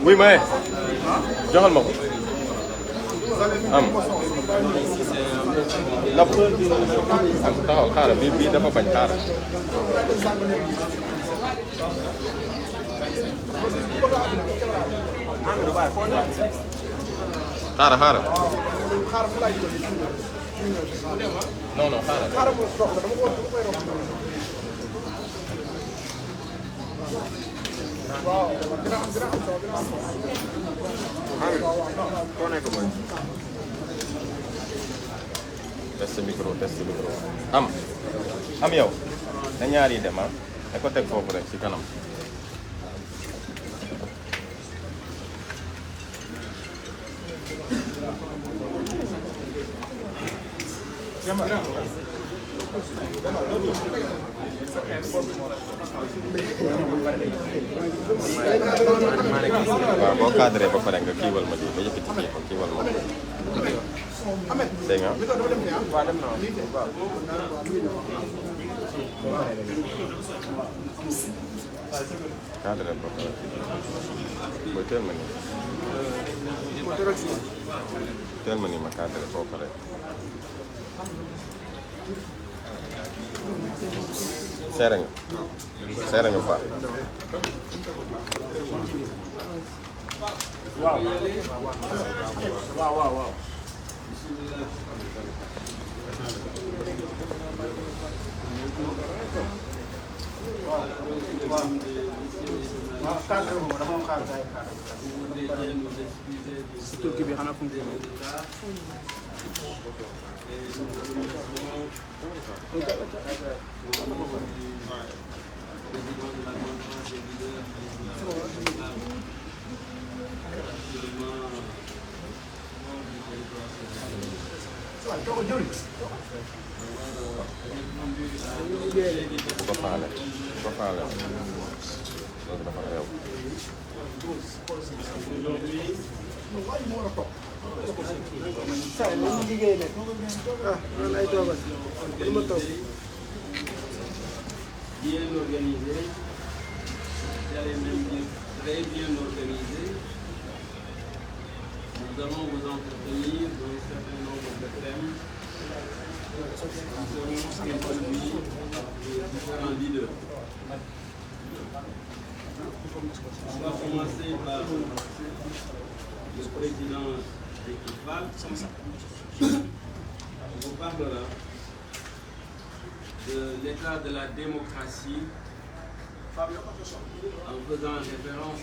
oui mais joxal ma ko am la ak taxaw xaaral bii dafa bañ xaaral xaaral non non xaaral test micro am yow na ñaar yi dem da ko teg foofu rek ci kanam waaw boo cadré ba pare nga kiiwal ma di ba yëkkati kii ko kiiwal ma dégg nga cadré ba pare booy teel ma nii ma cadré boo pare seere nga bu baax waaw turki bi xanaa fu ko faale loolu dafa réew bien organisé, j'allais même dire très bien organisé. Nous allons vous entretenir d'un certain nombre de thèmes qui seront introduits par les différents leaders. On va commencer par le président de l'IFAL. On vous parlera de l'état de la démocratie en faisant référence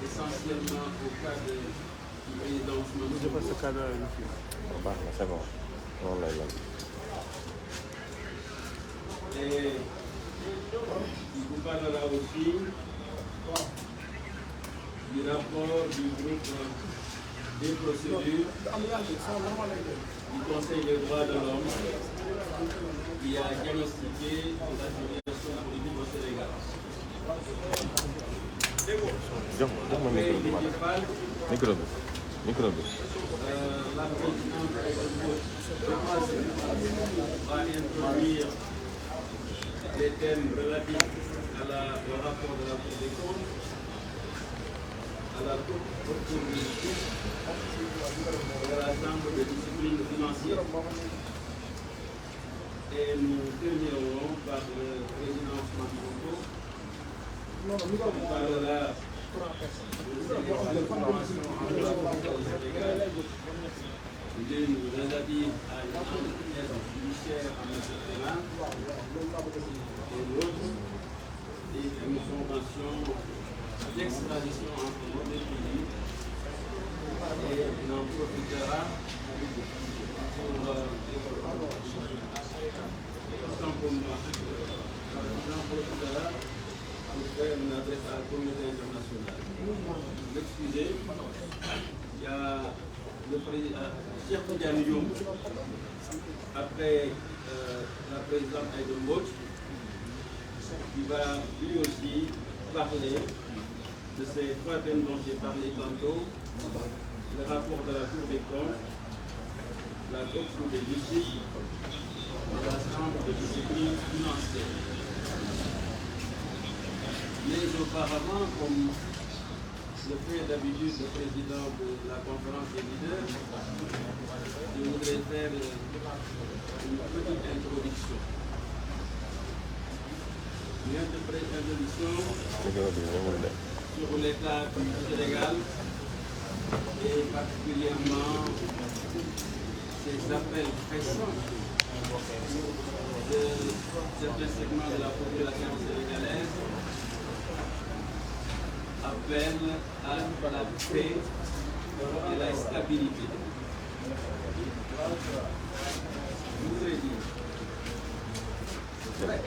essentiellement au cas du président Ousmane Sonko. c'est bon. Et il vous parlera aussi du rapport du groupe des procédures du Conseil des droits de l'homme qui a diagnostiqué la situation politique au Sénégal. Micro bi. La présidente va introduire les thèmes relatifs au rapport de la Cour des comptes, à la Cour de justice, à la Chambre de discipline financière. Et nous terminerons par le président Ousmane Sonko qui parlera l'une relative à l'aide judiciaire en matière pénale et l'autre des conventions d'extradition entre nos deux pays. Et il en profitera pour faire une adresse à la communauté internationale. Vous excusez, il y a le président Cheikh Tidiane Youm, après la présidente Aïda Mbodj, qui va lui aussi parler de ces trois thèmes dont j'ai parlé tantôt, le rapport de la Cour des comptes, la Cour des justices et la Chambre de discipline financière. Mais auparavant, comme le fait d'habitude le président de la conférence des leaders, je voudrais faire une petite introduction. Une introduction sur l'état du Sénégal et particulièrement ces appels pressants de certains segments de la population sénégalaise appellent à la paix et la stabilité. Je voudrais dire, c'est vrai,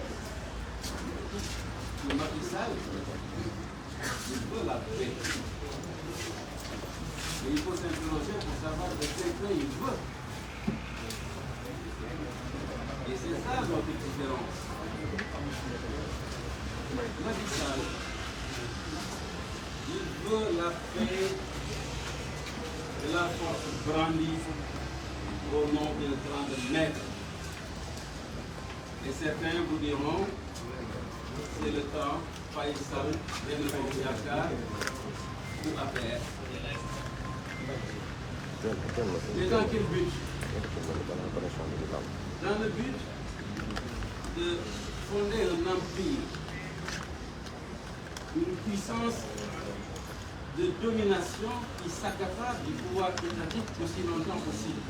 le Macky Sall, il veut la paix. Mais il faut s'interroger pour savoir de quelle paix il veut. Et c'est ça notre différence. Macky Sall, il veut la paix et la force brandie au nom d'un grand maître. Et certains vous diront, c'est le temps, Faïsal, Benjamin Yakar ou APR. Mais dans quel but? Dans le but de fonder un empire, une puissance de domination qui s'accapare du pouvoir étatique aussi longtemps possible.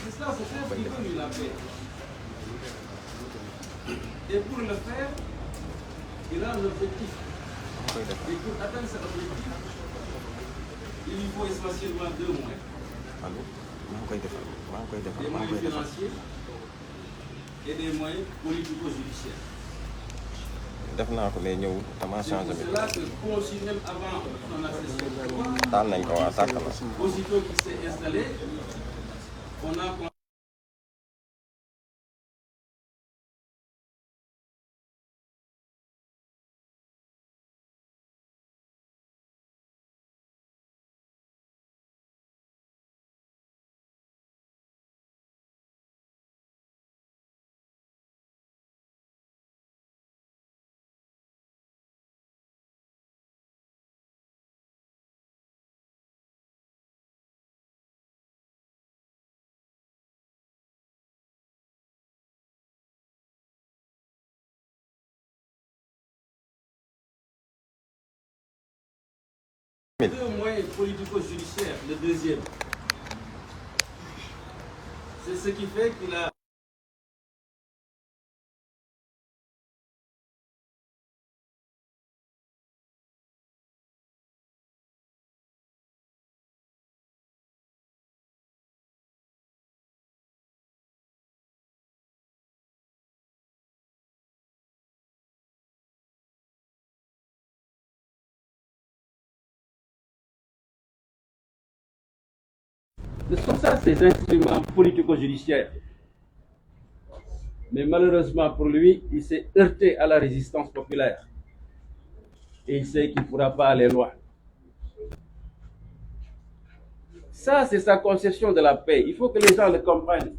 C'est ça, c'est un qui veut la paix. Et pour le faire, il a un objectif. Et pour atteindre cet objectif, il lui faut essentiellement deux moyens. Des moyens financiers et des moyens politico-judiciaires. def naa ko mais ñëwul dama changé. C'est là que conçu même avant son accession au pouvoir, taal nañ ko waa tàkk la. aussitôt qu'il s'est installé, on a deux moyens politico-judiciaires, le deuxième. C'est ce qui fait qu'il a ce sont ça ces instruments politico-judiciaires. Mais malheureusement pour lui, il s'est heurté à la résistance populaire. Et il sait qu'il ne pourra pas aller loin. Ça, c'est sa conception de la paix. Il faut que les gens le comprennent.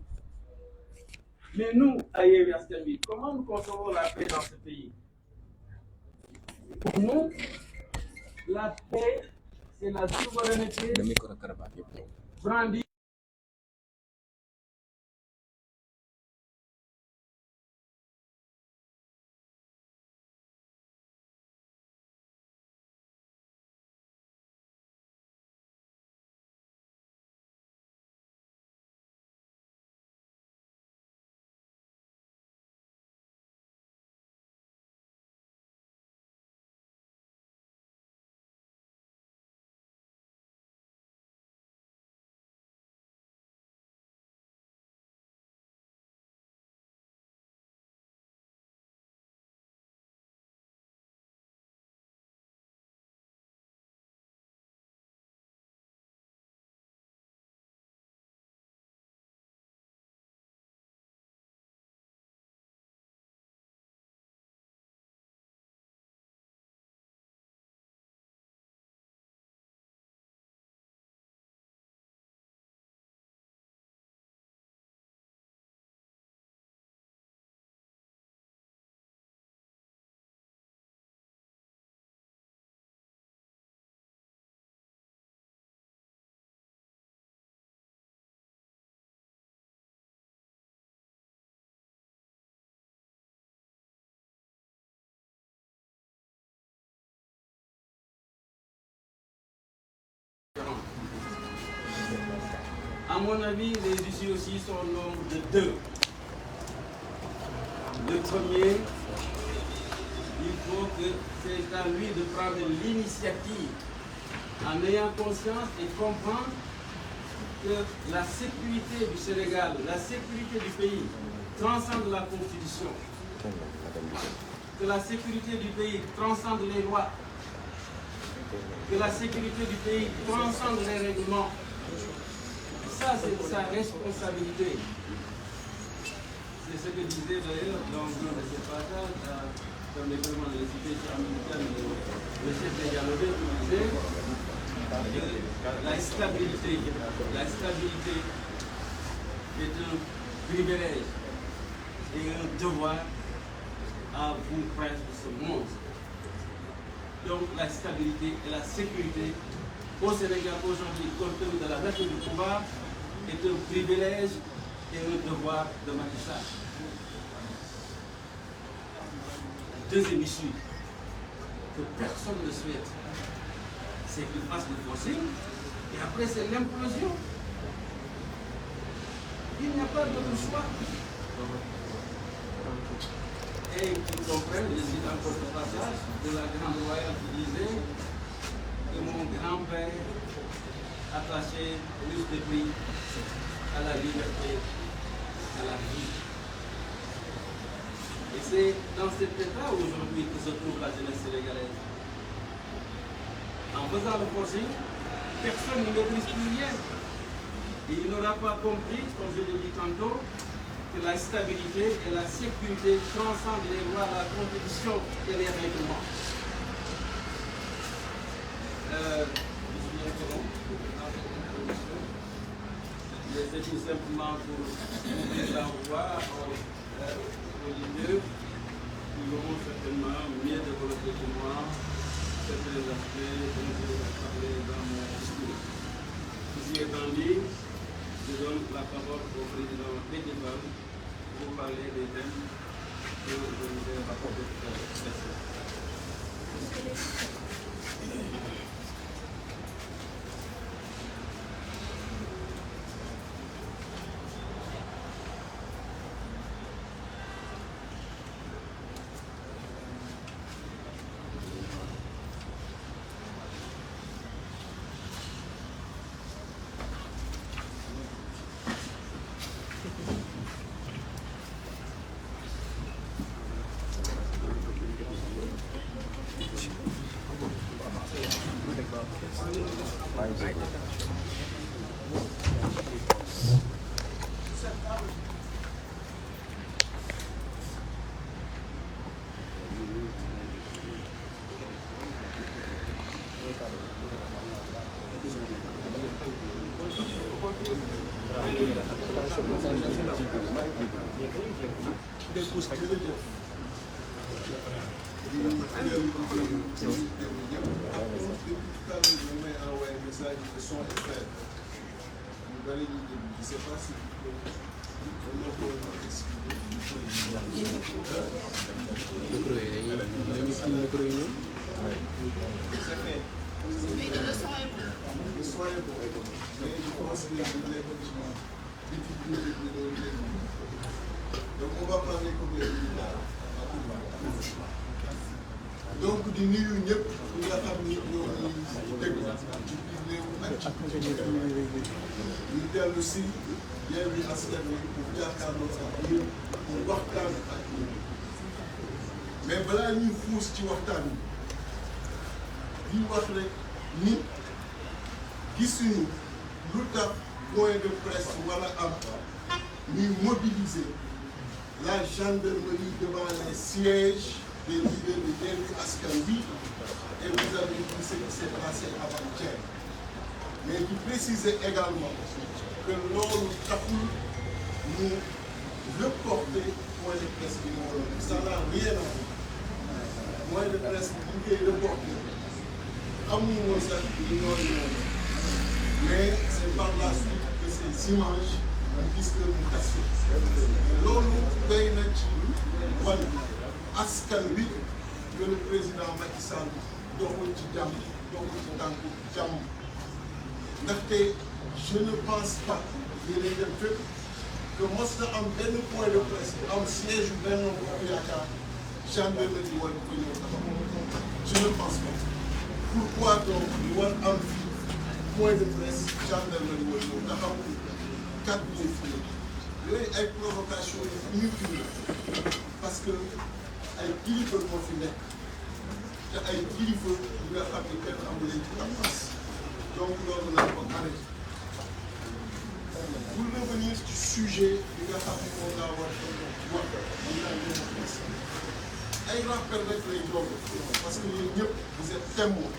Mais nous, à Yewwi Askan Wi, comment nous concevons la paix dans ce pays? Pour nous, la paix, c'est la souveraineté brandie À mon avis, les issues aussi sont au nombre de deux. Le premier, il faut que c'est à lui de prendre l'initiative en ayant conscience et comprendre que la sécurité du Sénégal, la sécurité du pays transcende la Constitution, que la sécurité du pays transcende les lois, que la sécurité du pays transcende les règlements. Ça, c'est sa responsabilité. C'est ce que disait d'ailleurs dans un de ces passages, comme les gouvernements de la cité américaine, le chef des dialogues qui disait la stabilité est un privilège et un devoir à vous, princes de ce monde. Donc la stabilité et la sécurité au Sénégal aujourd'hui, compte tenu de la nature du pouvoir, est un privilège et un devoir de Macky Sall. Deuxième issue que personne ne souhaite, c'est qu'il fasse le forcing et après c'est l'implosion. Il n'y a pas d'autre choix. Et qu'ils comprennent, je cite encore ce passage de la grande royale qui disait que mon grand-père attachait plus de prix à la liberté, à la vie. Et c'est dans cet état aujourd'hui que se trouve la jeunesse sénégalaise. En faisant le forcing, personne ne maîtrise plus rien. Et il n'aura pas compris, comme je l'ai dit tantôt, que la stabilité et la sécurité transcendent les lois, la compétition et les règlements. C'est tout simplement pour ouvrir la voie aux leaders qui auront certainement mieux développé que moi certains aspects dont je vais parler dans mon discours. Ceci étant dit, je donne la parole au président Bédéval pour parler des thèmes que je vous ai rapportés tout à l'heure. Donc on va parler comme les donc di nuyu ñëpp ñi nga xam ni ñoo ñuy déglu ci biir réew ak ci biir ñu dellu si Yewwi Askan Wi pour jàkkaarloo ak yéen pour waxtaan ak yéen mais balaa ñuy xuus ci waxtaan bi di wax rek ni gisuñu lu tax point de presse wala am ñuy mobiliser la gendarmerie devant les sièges des leaders de Yewwi Askan Wi et vous avez vu ce qui s'est passé avant-hier. Mais qui précisait également que loolu taxul ñu reporter point de presse bi moo doon ça n'a rien à voir point de presse bi ñu koy reporter amuñu woon sax ñu noonu mais c'est par la suite que ces images ñu gis que mu tas loolu doy na ci wan askan wi que le président Macky Sall doxul ci jàmm doxul ci tànku jàmm ndaxte je ne pense pas yéen dem fépp que mos na am benn point de presse bu am siège yu benn bokk yaakaar gendarmerie war ko ñëw taxaw je ne pense pas pourquoi donc ñu war am fii point de presse gendarmerie war ñëw taxaw kàddu yi fii yooyu ay provocation yu inutile parce que ay kilifa moo fi nekk te ay kilifa yi nga xam ne kenn amu leen ci am donc loolu la ko arrêté pour revenir ci sujet bi nga xam ne moom laa war a wax mën naa démocratie ay rappel rek lay doon parce que yéen ñëpp vous êtes témoin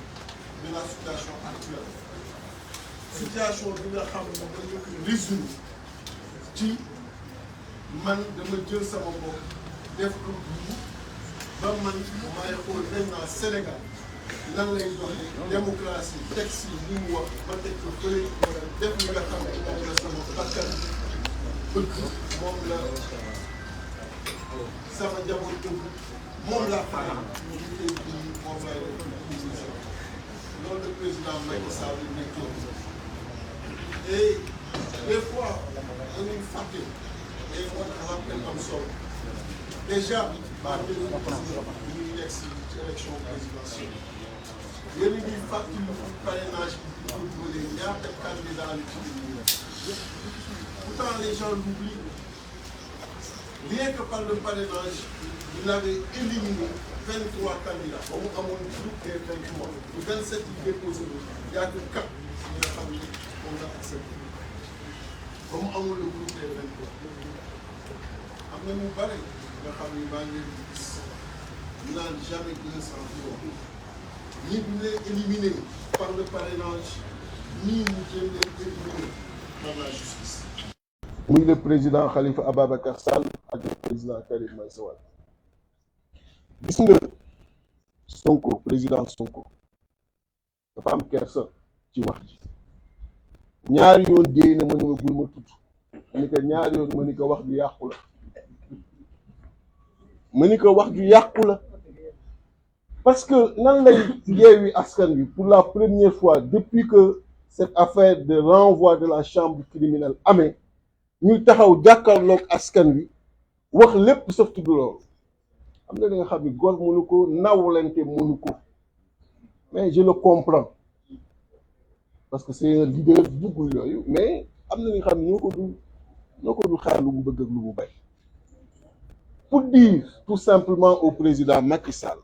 de la situation actuelle situation bi nga xam ne dañu ko résumé ci man dama jël sama bopp def ko ba man maay xool maintenant Sénégal lan lay doxee démocratie texte yi li mu wax ba teg ko fële def li nga xam ne moom la sama bakkan bëgg moom la sama njaboot bëgg moom laa faral ñu ngi koy ji moom laay def loolu le président Macky Sall nekkoon et des fois dañuy fàtte et moo tax rappel am solo déjà en 2019 ñu ngi nekk si élection présidentielle yéen a ngi fàttali parrainage bi pour voter ñaata candidat la ci pourtant les gens l'oublient rien que par le parrainage il avait éliminé 23 candidats ba mu amoon groupe des 23 bu 27 yi déposé y a que 4 yi nga xam ne moom la accepté ba mu amoon le groupe des 23 am na mu bare nga xam ni maa ngi leen di gis ñu naan jamais 200 ñii ñu leen éliminé par le parrainage ñii ñu jéem leen éliminé par la justice. muy le président Khalifa Ababacar Sall ak le président Karim Meïssa Wade gis nga Sonko président Sonko dafa am kersa ci wax ji ñaari yoon déy na ma ni ma bul ma tudd ma ni ko ñaari yoon ma ni ko wax ju yàqu la ma ni ko wax ju yàqu la parce que nan lay Yewwi Askan Wi pour la première fois depuis que cette affaire de renvoi de la chambre criminelle amee ñuy taxaw jàkkaarloog askan wi wax lépp sauf tudd loolu am na li nga xam ni góor mënu ko nawlante mënu ko mais je le comprends parce que c'est un leader buggul yooyu mais am na li nga xam ne ñoo ko du xaar lu mu bëgg ak lu mu bay pour dire tout simplement au président Macky Sall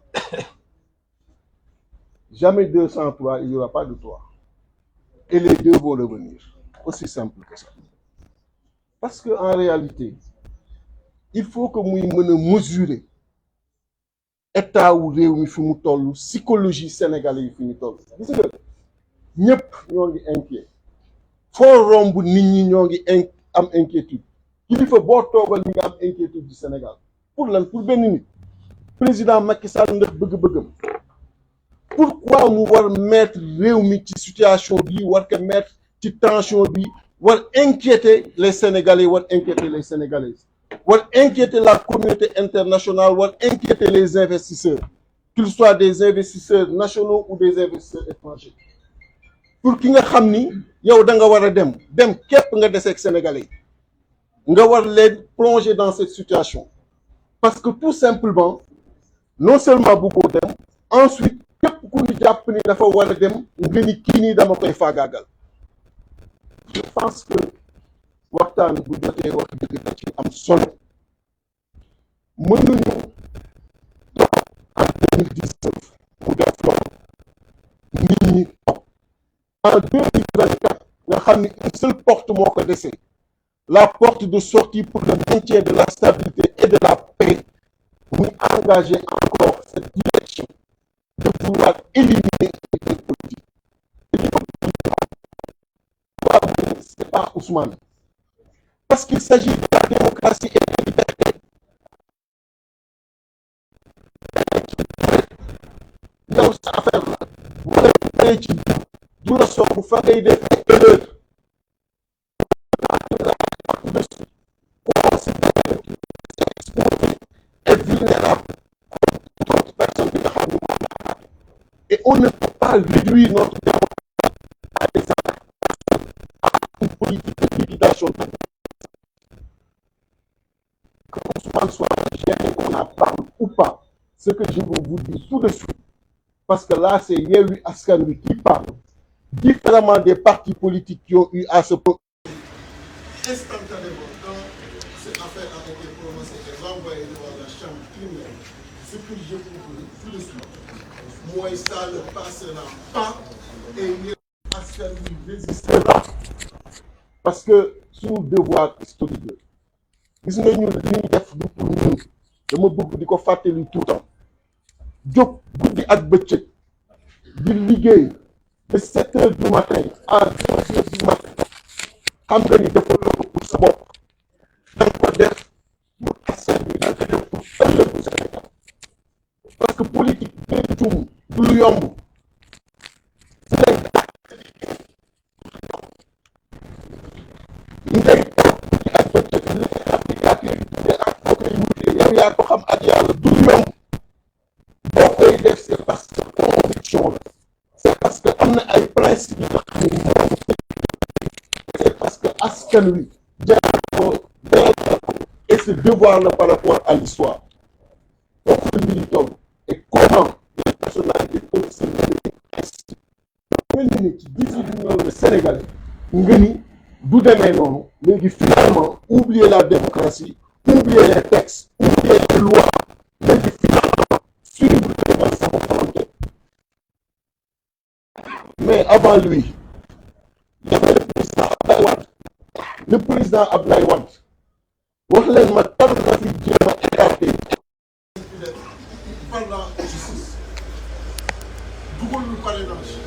jamais 203 il n'y aura pas de 3 et les deux vont revenir aussi simple que ça parce que en réalité il faut que muy mën a mesurer état wu réew mi fi mu toll psychologie sénégalais yi fi ñu toll gis nga ñëpp ñoo ngi inquiet foo romb nit ñi ñoo ngi am inquiétude kilifa boo toogal ñi nga am inquiétude du Sénégal pour lan pour benn nit président Macky Sall ndax bëgg-bëggam pourquoi mu war mettre réew mi ci situation bi war ko mettre ci tension bi war inquiéter les Sénégalais war inquiéter les Sénégalaises war inquiéter la communauté internationale war inquiéter les investisseurs qu'ils soient des investisseurs nationaux ou des investisseurs étrangers pour ki nga xam ni yow da nga war a dem képp nga deseeg Sénégalais nga war leen plonger dans cette situation parce que tout simplement non seulement bëggoo dem ensuite képp ku ñu jàpp ni dafa war a dem nga ni kii nii dama koy faagaagal je pense que waxtaan bu jotee wax dëgg da ci am solo mënuñu en 2019 mu def loolu nit ñi toog en 2024 nga xam ni une seule porte moo ko dese la porte de sortie pour le maintien de la stabilité et de la paix muy engager encore cette direction de vouloir éliminer les politiques c'est pas Ousmane parce qu'il s'agit de la démocratie et de la liberté yow sa affaire la bu la ci du la soobu fa ngay def erreur est vulnérable contre toute personne bi nga xam ne moom la et on ne peut pas réduire notre démocratie à une politique réputation de que Ousmane soit gêné qu'on en parle ou pas. Ce que je veux vous dire tout de suite, parce que là, c'est Yewwi Askan Wi qui parle, différemment des partis politiques qui ont eu à se Instantanément, quand cette affaire a été prononcée et renvoyée devant la chambre criminelle, ce que je vous dis tout de suite, moi, ça ne passera pas et Yewwi Askan Wi résistera. parce que suñu devoir historique la gis nga ñun li ñu def du pour ñun dama bëgg di ko fàttali tout le temps jóg guddi ak bëccëg di liggéey de 7 heures du matin à 2 heures du matin xam nga ni defaloo ko pour sa bopp da nga ko def pour askan bi da nga ko def pour ëllëgu Sénégal parce que politique day juum du lu yomb ngay toog guddi ak bëccëg li nga xam ni yaa koy dundee ak boo koy wutee yow yaa ko xam ak yàlla du lu yomb boo koy def c'est parce que conviction la c'est parce que am na ay principe yi nga xam ne moom c'est parce que askan wi jaar ko et ce devoir la par rapport à l'histoire foofu la mbiri toll et comment les personnalités peuvent se mener ainsi mel ni ci 18 millions de Sénégalais nga ni du demee noonu léegi finalement oublier la démocratie oublier les textes oublier les lois léegi finalement suivre devant sa volonté mais avant lui il y avait le président Abdoulaye Wade le président Abdoulaye Wade wax leen ma tal na fi jéem a écarté Pendant justice, dugal lu parrainage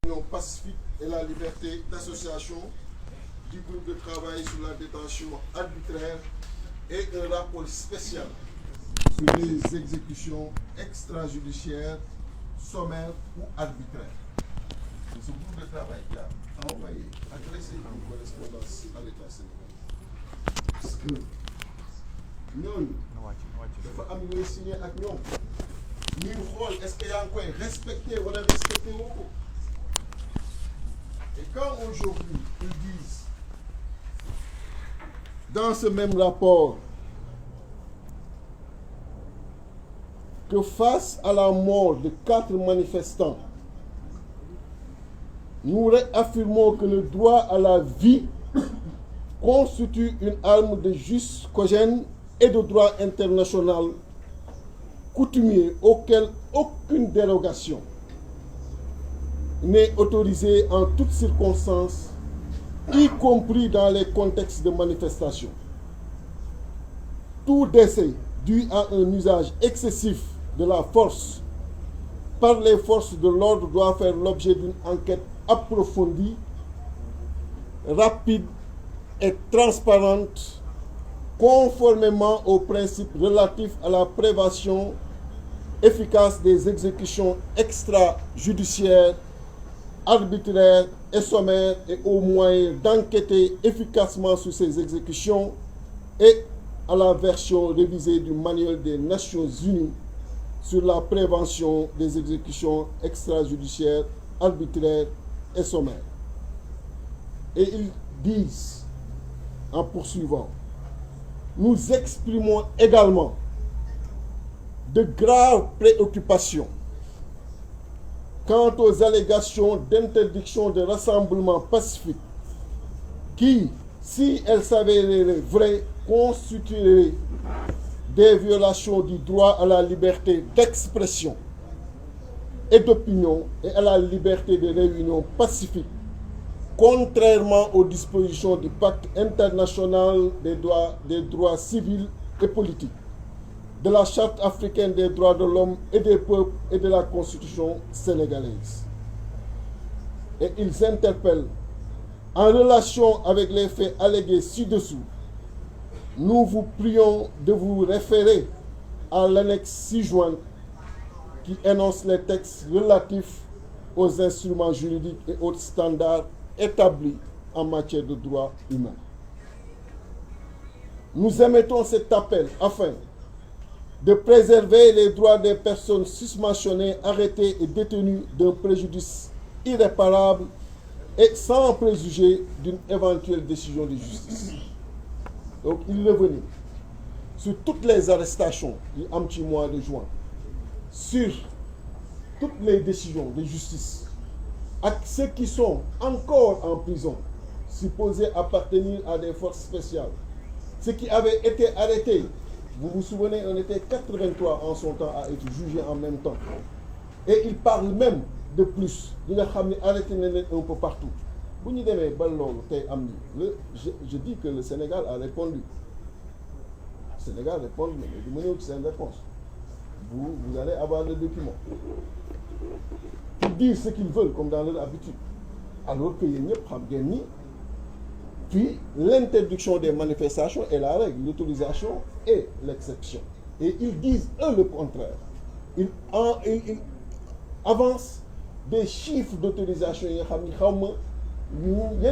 pacifique et la liberté d'association, du groupe de travail sur la détention arbitraire et un rapport spécial sur les exécutions extrajudiciaires, sommaires ou arbitraires. C'est ce groupe de travail qui a envoyé, adressé une correspondance à l'État sénégalais. Parce que ñooñu dafa am ñooy signé ak ñoom ñuy xool est-ce que yaa ngi koy respecté wala respecté woo ko. Et quand aujourd'hui ils disent dans ce même rapport que face à la mort de 4 manifestants, nous réaffirmons que le droit à la vie constitue une arme de jus cogent et de droit international coutumier auquel aucune dérogation n'est autorisée en toutes circonstances, y compris dans les contextes de manifestation. Tout décès dû à un usage excessif de la force par les forces de l'ordre doit faire l'objet d'une enquête approfondie, rapide et transparente, conformément aux principes relatifs à la prévention efficace des exécutions extrajudiciaires, arbitraires et sommaires et aux moyens d'enquêter efficacement sur ces exécutions et à la version révisée du manuel des Nations Unies sur la prévention des exécutions extrajudiciaires, arbitraires et sommaires. Et ils disent, en poursuivant, nous exprimons également de graves préoccupations quant aux allégations d'interdiction de rassemblement pacifique qui, si elles s'avéraient vraies, constitueraient des violations du droit à la liberté d'expression et d'opinion et à la liberté de réunion pacifique, contrairement aux dispositions du Pacte international des droits civils et politiques, de la Charte africaine des droits de l'homme et des peuples et de la Constitution sénégalaise. Et ils interpellent, en relation avec les faits allégués ci-dessous, nous vous prions de vous référer à l'annexe 6 jointe qui énonce les textes relatifs aux instruments juridiques et autres standards établis en matière de droits humains. Nous émettons cet appel afin de préserver les droits des personnes susmentionnées, arrêtées et détenues d'un préjudice irréparable et sans préjuger d'une éventuelle décision de justice. Donc, il revenait sur toutes les arrestations du petit mois de juin, sur toutes les décisions de justice, à ceux qui sont encore en prison, supposés appartenir à des forces spéciales, ceux qui avaient été arrêtés. Vous vous souvenez, on était 83 en son temps à être jugés en même temps. Et il parle même de plus. Il a arrêté un peu partout. Je dis que le Sénégal a répondu. Le Sénégal a répondu, mais c'est une réponse. Vous allez avoir le document. Pour dire ce qu'ils veulent, comme dans leur habitude. Alors que puis l'interdiction des manifestations est la règle, l'autorisation est l'exception. Et ils disent eux le contraire. Ils avancent des chiffres d'autorisation. Il y a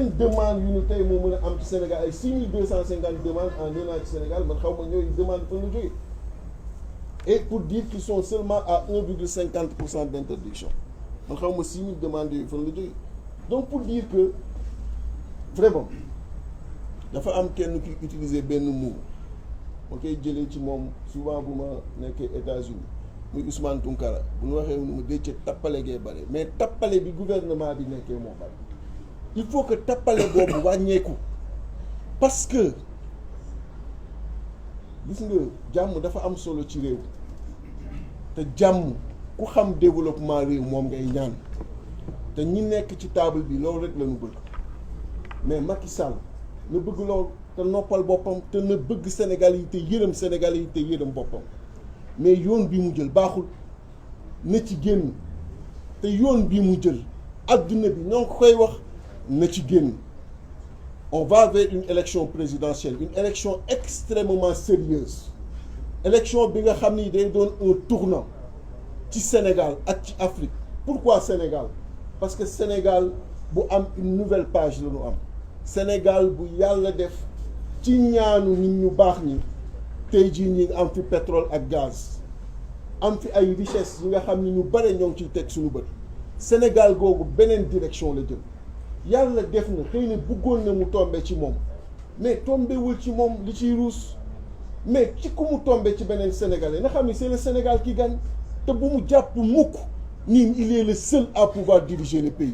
une demande unitaire au Sénégal, 6250 demandes en 1 an au Sénégal, mais ils demandent pour nous jouer. Et pour dire qu'ils sont seulement à 1,50% d'interdiction. Mais 6000 demandes pour nous jouer. Donc pour dire que, vraiment, dafa am kenn ki utiliser benn mot ma koy jëlee ci moom souvent bu ma nekkee États-Unis muy Ousmane Tounkara bu ñu waxee nu mu décce tappale gee bare mais tappale bi gouvernement bi nekkee moo bare il faut que tappale boobu wàññeeku parce que gis nga jàmm dafa am solo ci réew te jàmm ku xam développement réew moom ngay ñaan te ñi nekk ci table bi loolu rek la ñu bëgg mais Macky Sall ne bëgg loolu te noppal boppam te ne bëgg Sénégal yi te yërëm Sénégal yi te yërëm boppam mais yoon bi mu jël baaxul na ci génn te yoon bi mu jël adduna bi ñoo ngi koy wax na ci génn. On va vers une élection présidentielle, une élection extrêmement sérieuse. Élection bi nga xam ni day doon un tournant ci Sénégal ak ci Afrique. Pourquoi Sénégal? Parce que Sénégal bu am une nouvelle page la ñu am. Sénégal bu yàlla def ci ñaanu nit ñu baax ñi tey jii ñi am fi pétrole ak gaz am fi ay richesses yi nga xam ni ñu bare ñoo ngi ciy teg suñu bët. Sénégal googu beneen direction la jëm. yàlla def na xëy na bëggoon na mu tombe ci moom mais tombewul ci moom li ciy ruus mais ci ku mu tombe ci beneen sénégalais na xam ni c'est le Sénégal qui gagne te bu mu jàpp mukk ni il est le seul à pouvoir diriger le pays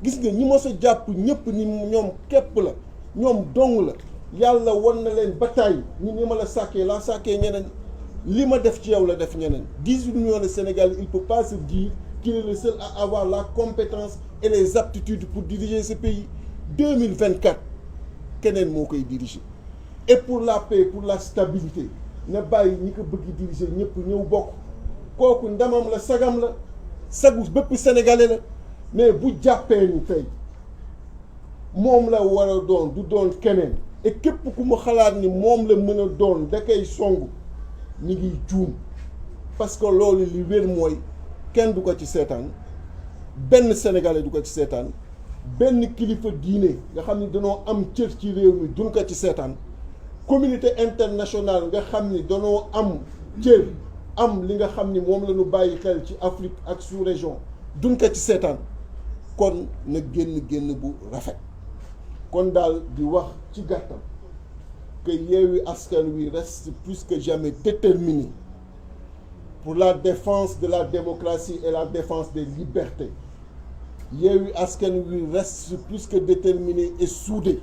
gis nga ñi mos a jàpp ñëpp ni ñoom képp la ñoom dong la yàlla won na leen bataille ni ma la sàkkee laa sàkkee ñeneen li ma def ci yow la def ñeneen 18 millions de Sénégalais il peut pas se dire qu'il est le seul à avoir la compétence et les aptitudes pour diriger ce pays 2024 keneen moo koy diriger et pour la paix pour la stabilité na bàyyi ñi ko bëgg diriger ñëpp ñëw bokk kooku ndamam la sagam la sagu bépp sénégalais la mais bu jàppee ni tey moom la war a doon du doon keneen et képp ku mu xalaat ni moom la mën a doon da koy songu ñi ngi juum parce que loolu li wér mooy kenn du ko ci seetaan benn sénégalais du ko ci seetaan benn kilifa diine nga xam ni danoo am cër ci réew mi duñ ko ci seetaan communauté internationale nga xam ni danoo am cër am li nga xam ni moom la ñu bàyyi xel ci Afrique ak sous-région duñ ko ci seetaan kon na génn bu rafet kon daal di wax ci gàttal que Yewwi Askan Wi reste plus que jamais déterminé pour la défense de la démocratie et la défense des libertés. Yewwi Askan Wi reste plus que déterminé et soudé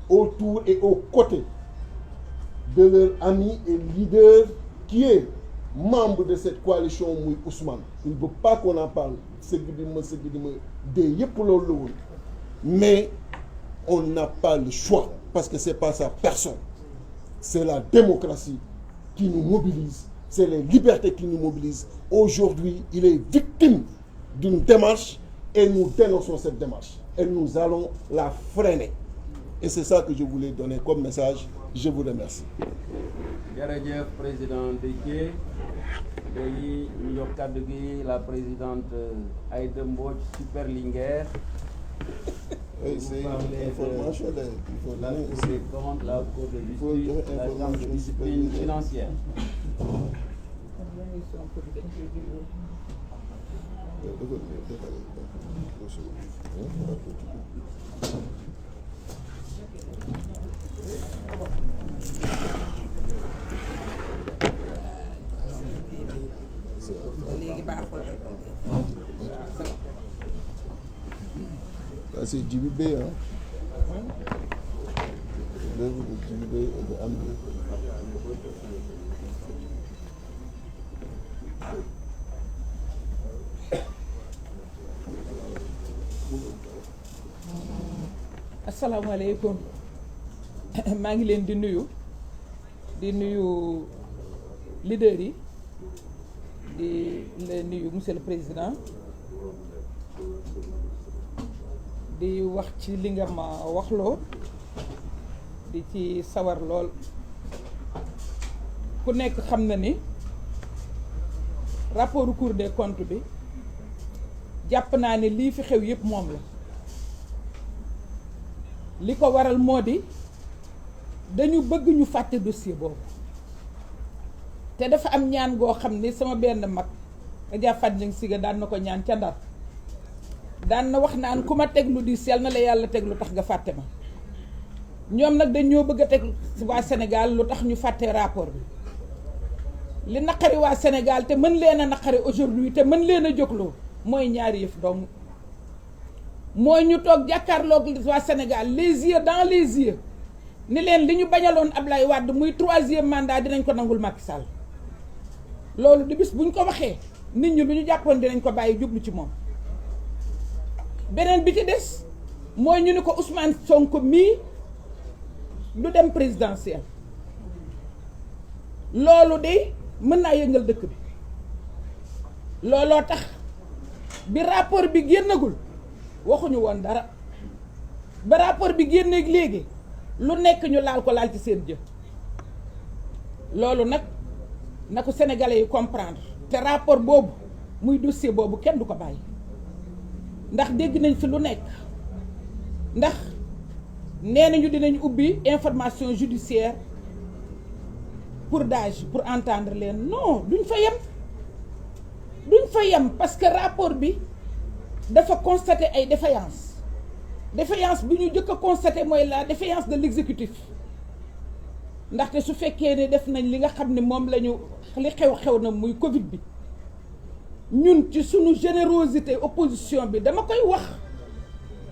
autour et aux côtés de leur ami et leader qui est membre de cette coalition muy Ousmane. Il ne veut pas qu'on en parle sëgg di ma dee yépp loolu la woon mais on n'a pas le choix parce que c'est pas sa personne, c'est la démocratie qui nous mobilise. C'est les libertés qui nous mobilisent. Aujourd'hui, il est victime d'une démarche et nous dénonçons cette démarche. Et nous allons la freiner. Et c'est ça que je voulais donner comme message. Je vous remercie. jërëjëf président Déthié léegi ñu jox kàddu gi la présidente Aïda Mbodj Super Linguère. Oui, c'est une information de la Cour des comptes, la Cour de justice, la Chambre de discipline financière. C'est Djibi Bey, hein? L'œuvre de Djibi Bey et de Amdi. asalaamaaleykum maa ngi leen di nuyu leader yi di leen nuyu monsieur le président di wax ci li nga ma waxloo di ci sawar lool ku nekk xam na ni rapport Cour des comptes bi jàpp naa ne lii fi xew yépp moom la li ko waral moo di dañu bëgg ñu fàtte dossier boobu te dafa am ñaan goo xam ni sama benn mag Adja Fadjing Siga daan na ko ñaan ca Ndar daan na wax naan ku ma teg lu diis yal na la yàlla teg lu tax nga fàtte ma ñoom nag dañ ñoo bëgg a teg waa Sénégal lu tax ñu fàtte rapport bi li naqari waa Sénégal te mën leen a naqari aujourd'hui te mën leen a jógloo mooy ñaari yëf dong mooy ñu toog jàkkaarloog waa Sénégal les yeux dans les yeux ni leen li ñu bañaloon Ablaye Wade muy 3e mandat dinañ ko nangul Macky Sall loolu di bis buñ ko waxee nit ñi lu ñu jàppoon dinañ ko bàyyi jublu ci moom beneen bi ci des mooy ñu ni ko Ousmane Sonko mii du dem présidentiel loolu de mën naa yëngal dëkk bi looloo tax bi rapport bi génnagul waxuñu woon dara ba rapport bi génneeg léegi lu nekk ñu laal ko laal ci seen jë loolu nag na ko sénégalais yi comprendre te rapport boobu muy dossier boobu kenn du ko bàyyi ndax dégg nañ fi lu nekk ndax nee nañu dinañ ubbi information judiciaire pour DAGE pour entendre leen non duñ fa yem parce que rapport bi dafa constater ay défaillances bi ñu jëkk a constater mooy la défaillance de l'exécutif ndaxte su fekkee ne def nañ li nga xam ne moom lañu li xew na muy Covid bi ñun ci sunu générosité opposition bi dama koy wax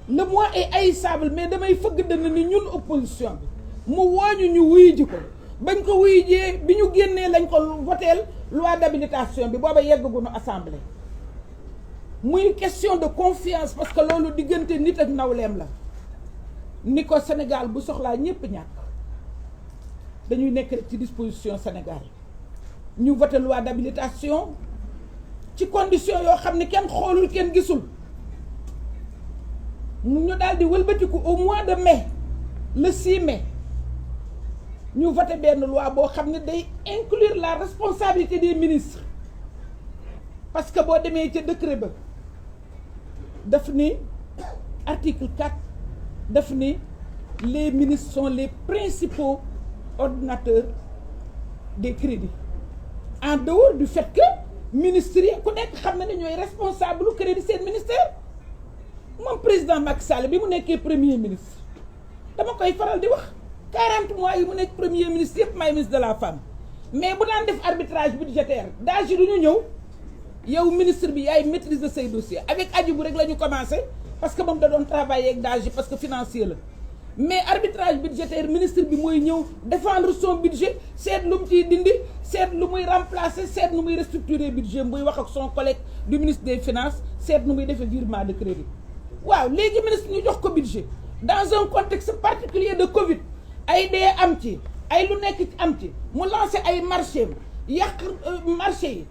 le mot est haïssable mais damay fëgg dënn ni ñun opposition bi mu wooñu ñu wuyu ji ko bañ ko wuyu jee bi ñu génnee lañ ko voteel loi d'habilitation bi booba yeggaguñu assemblée muy question de confiance parce que loolu diggante nit ak nawleem la ni ko Sénégal bu soxlaa ñépp ñàkk dañuy nekk ci disposition Sénégal ñu voté loi d'habilitation ci condition yoo xam ne kenn xoolul kenn gisul ñu daal di wëlbatiku au mois de mai le 6 mai ñu voté benn loi boo xam ne day inclure la responsabilité des ministres parce que boo demee ca décret ba daf ni article 4 daf ni les ministres sont les principaux ordonnateurs des crédits en dehors du fait que ministres yi ku nekk xam na ne ñooy responsable lu crédit seen ministère moom président Macky Sall bi mu nekkee premier ministre dama koy faral di wax 40 mois yi mu nekk premier ministre yëpp may ministre de la femme mais bu daan def arbitrage budgétaire DAGE du ñu ñëw yow ministre bi yaay maîtriser say dossiers avec Hadjibou rek la ñu commencé parce que moom da doon travailler ak DAGE parce que financier la mais arbitrage budgétaire ministre bi mooy ñëw défendre son budget seet lu mu ciy dindi seet lu muy remplacer seet nu muy restructurer budget buy wax ak son collègue du ministre des finances seet nu muy defee virement de crédit waaw léegi ministre ñu jox ko budget dans un contexte particulier de Covid ay dee am ci ay lu nekk am ci mu lancé ay marché yàq marché yi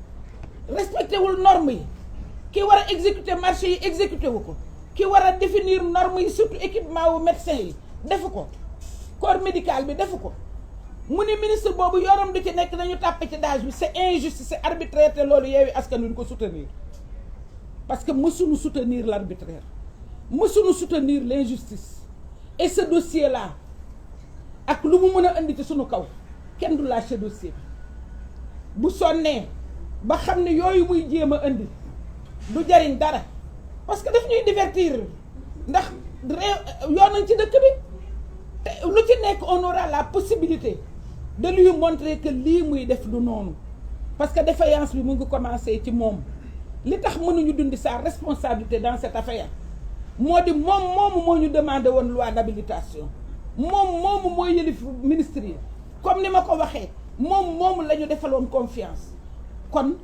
respecté wul normes yi ki war a exécuter marché yi exécuté wu ko ki war a définir normes yi surtout équipement wu médecin yi defu ko corps médical bi defu ko mu ne ministre boobu yoram du ci nekk nañu tàppe ci DAGE bi c'est injuste c'est arbitraire te loolu Yewwi Askan Wi du ko soutenir parce que mësuñu soutenir l'arbitraire mësuñu soutenir l'injustice et ce dossier là ak lu mu mën a indi ci suñu kaw kenn du lâcher dossier bi bu sonnee ba xam ne yooyu muy jéem a indi du jariñ dara parce que daf ñuy divertir ndax yoon nañ ci dëkk bi te lu ci nekk on aura la possibilité de lui montrer que lii muy def du noonu parce que défaillance bi mu ngi commencé ci moom li tax mënuñu dundi sa responsabilité dans cette affaire moo di moom moomu moo ñu demandé woon loi d'habilitation moom moomu moo yëlif ministre yi comme ni ma ko waxee moom moomu la ñu defaloon confiance kon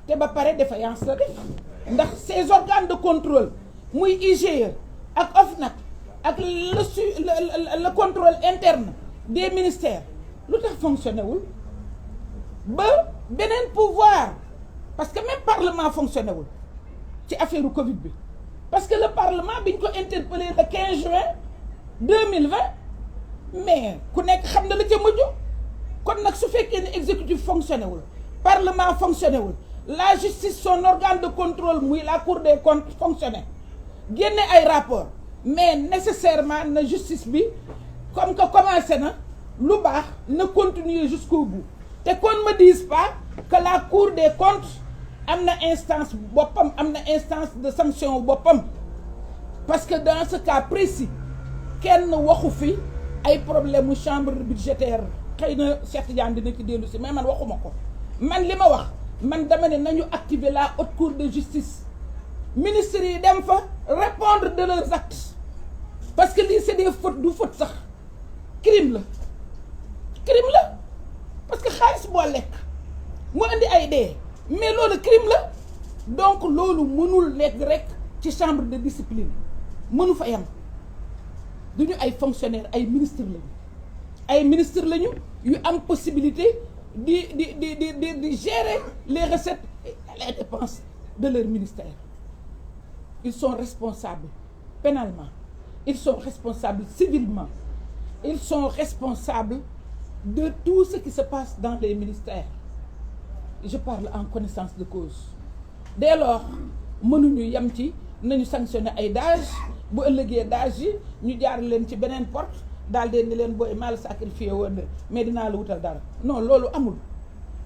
te ba pare défaillance la def ndax ces organes de contrôle muy IGE ak OFNAC ak le contrôle interne des ministères lu tax fonctionné wul ba beneen pouvoir parce que même parlement fonctionné wul ci affaire Covid bi parce que le parlement bi ñu ko interpellé le 15 juin 2020 mais ku nekk xam na la ca mujj kon nag su fekkee ne exécutif fonctionné wul parlement fonctionné wul la justice son organe de contrôle muy la cour des comptes fonctionné génne ay rapport mais nécessairement na justice bi comme que commencé na lu baax na continuer jusqu'au bout te qu'on me dise pas que la cour des comptes am na instance boppam am na instance de sanction boppam parce que dans ce cas précis kenn waxu fi ay problème mu chambre budgétaire xëy na Cheikh Tidiane dina ci dellu si mais man waxuma ko man li ma wax man dama ne nañu activer la haute cour de justice ministres yi dem fa répondre de leurs actes parce que lii c'est des fautes du faute sax crime la parce que xaalis boo lekk mu indi ay dee mais loolu crime la donc loolu mënul nekk rek ci chambre de discipline mënu fa yam duñu ay fonctionnaires ay ministres lañu yu am possibilité di gérer les recettes et les dépenses de leur ministère ils sont responsables pénalement, ils sont responsables civilement, ils sont responsables de tout ce qui se passe dans les ministères. Je parle en connaissance de cause. Dès lors mënuñu yem ci nañu sanctionné ay DAGE bu ëllëgee DAGE yi ñu jaar leen ci beneen porte daal dee ni leen booy mal sacrifié woon mais dinaa la wutal dara. Non, loolu amul.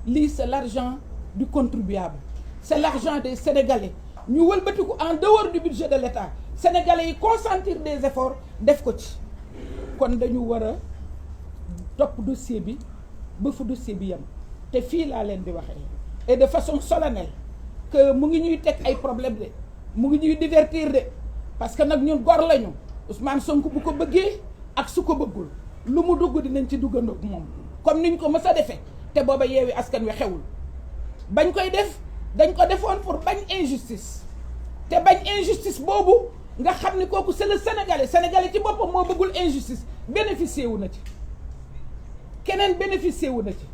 Lii c'est l'argent du contribuable, c'est l'argent des Sénégalais. ñu wëlbatiku en dehors du budget de l'État Sénégalais yi consentir des efforts def ko ci. kon dañu war a topp dossier bi ba fu dossier bi yem te fii laa leen di waxee et de façon solennelle que mu ngi ñuy teg ay problème de mu ngi ñuy divertir de parce que nag ñun gor lañu Ousmane Sonko bu ko bëggee ak su ko bëggul lu mu dugg dinañ ci duggandoog moom comme niñ ko mës a defee te booba Yewwi Askan Wi xewul bañ koy def dañ ko defoon pour bañ injustice te bañ injustice boobu nga xam ni kooku c'est le sénégalais ci boppam moo bëggul injustice bénéficier wu na ci keneen bénéficier wu na ci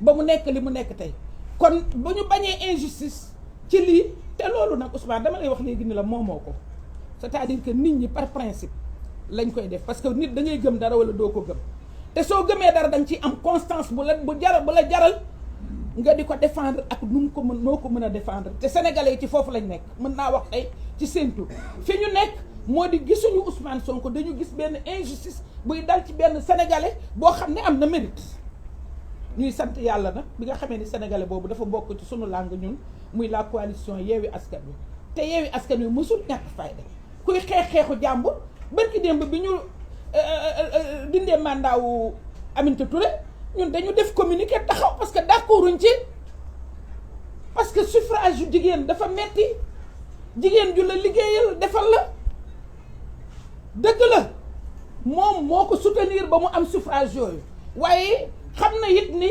ba mu nekk li mu nekk tey kon bu ñu bañee injustice ci lii te loolu nag Ousmane dama lay wax léegi ni la moomoo ko c'est-à-dire que nit ñi par principe lañ koy def parce que nit da ngay gëm dara wala doo ko gëm te soo gëmee dara da nga ciy am constance bu la jaral nga di ko défendre ak nu mu ko mën noo ko mën a défendre te sénégalais yi ci foofu lañ nekk mën naa wax tey ci seen tur fi ñu nekk moo di gisuñu Ousmane Sonko dañu gis benn injustice buy dal ci benn sénégalais boo xam ne am na mérite ñuy sant yàlla nag bi nga xamee ni sénégalais boobu dafa bokk ci sunu langue ñun muy la coalition Yewwi Askan Wi te Yewwi Askan Wi mësul ñàkk fayda kuy xeexu jàmbur barki démb bi ñu dindee mandat wu Aminata Touré ñun dañu def communiqué taxaw parce que d'accorduñ ci parce que suffrage yu jigéen dafa metti jigéen ju la liggéeyal defal la dëgg la moom moo ko soutenir ba mu am suffrage yooyu waaye xam na it ni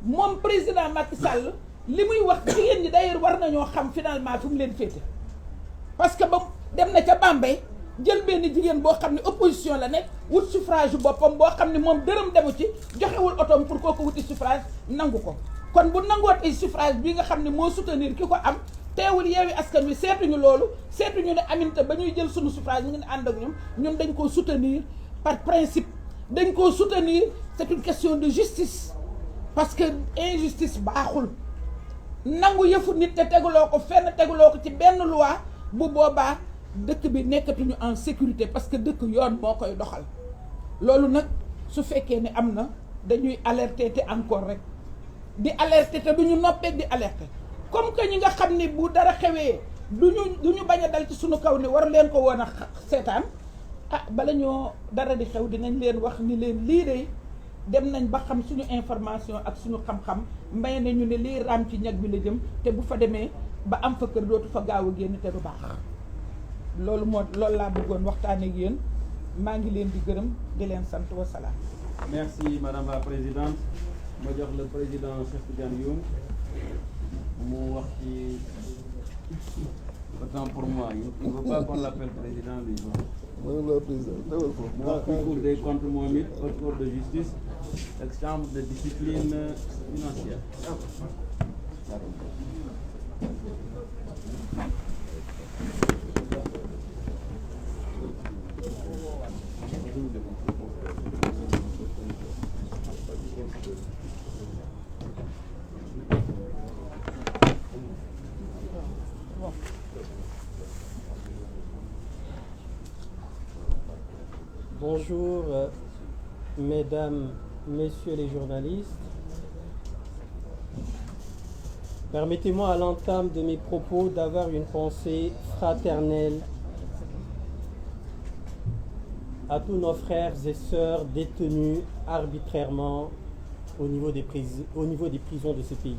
moom président Macky Sall li muy wax jigéen ñi d'ailleurs war nañoo xam finalement fu mu leen féete parce que ba dem na ca Bambey jël benn jigéen boo xam ne opposition la nekk wut suffrage boppam boo xam ne moom dërëm demu ci joxewul otoom pour kooku wuti suffrage nangu ko kon bu nangoot ay suffrage bi nga xam ne moo soutenir ki ko am teewul Yewwi Askan Wi seetuñu loolu seetuñu ne Aminata ba ñuy jël sunu suffrage ñu ngi ànd ak ñun dañ koo soutenir par principe dañ koo soutenir c'est une question de justice parce que injustice baaxul nangu yëfu nit te teguloo ko fenn teguloo ko ci benn loi bu boobaa dëkk bi nekkatuñu en sécurité parce que dëkk yoon moo koy doxal loolu nag su fekkee ne am na dañuy alerter te encore rek di alerter te duñu noppee di alerter comme que ñi nga xam ne bu dara xewee duñu bañ a dal ci suñu kaw ni war leen ko woon a seetaan bala ñoo dara di xew dinañ leen wax ni leen lii de dem nañ ba xam suñu information ak suñu xam-xam mbay nañu ne lii raam ci ñag bi la jëm te bu fa demee ba am fa kër dootu fa gaaw a génn te du baax loolu laa bëggoon waxtaan ak yéen maa ngi leen di gërëm di leen sant wa salaam. Merci Madame la Présidente. ma jox le président Cheikh Tidiane Youm mu wax ci autant pour moi il ne veut pas qu'on l'appelle président lui. Madame la Présidente mu wax ci Cour des comptes moom it haute cour de justice ak chambre de discipline financière. Bonjour, mesdames, messieurs les journalistes. Permettez-moi à l'entame de mes propos d'avoir une pensée fraternelle à tous nos frères et sœurs détenus arbitrairement au niveau des prisons de ce pays.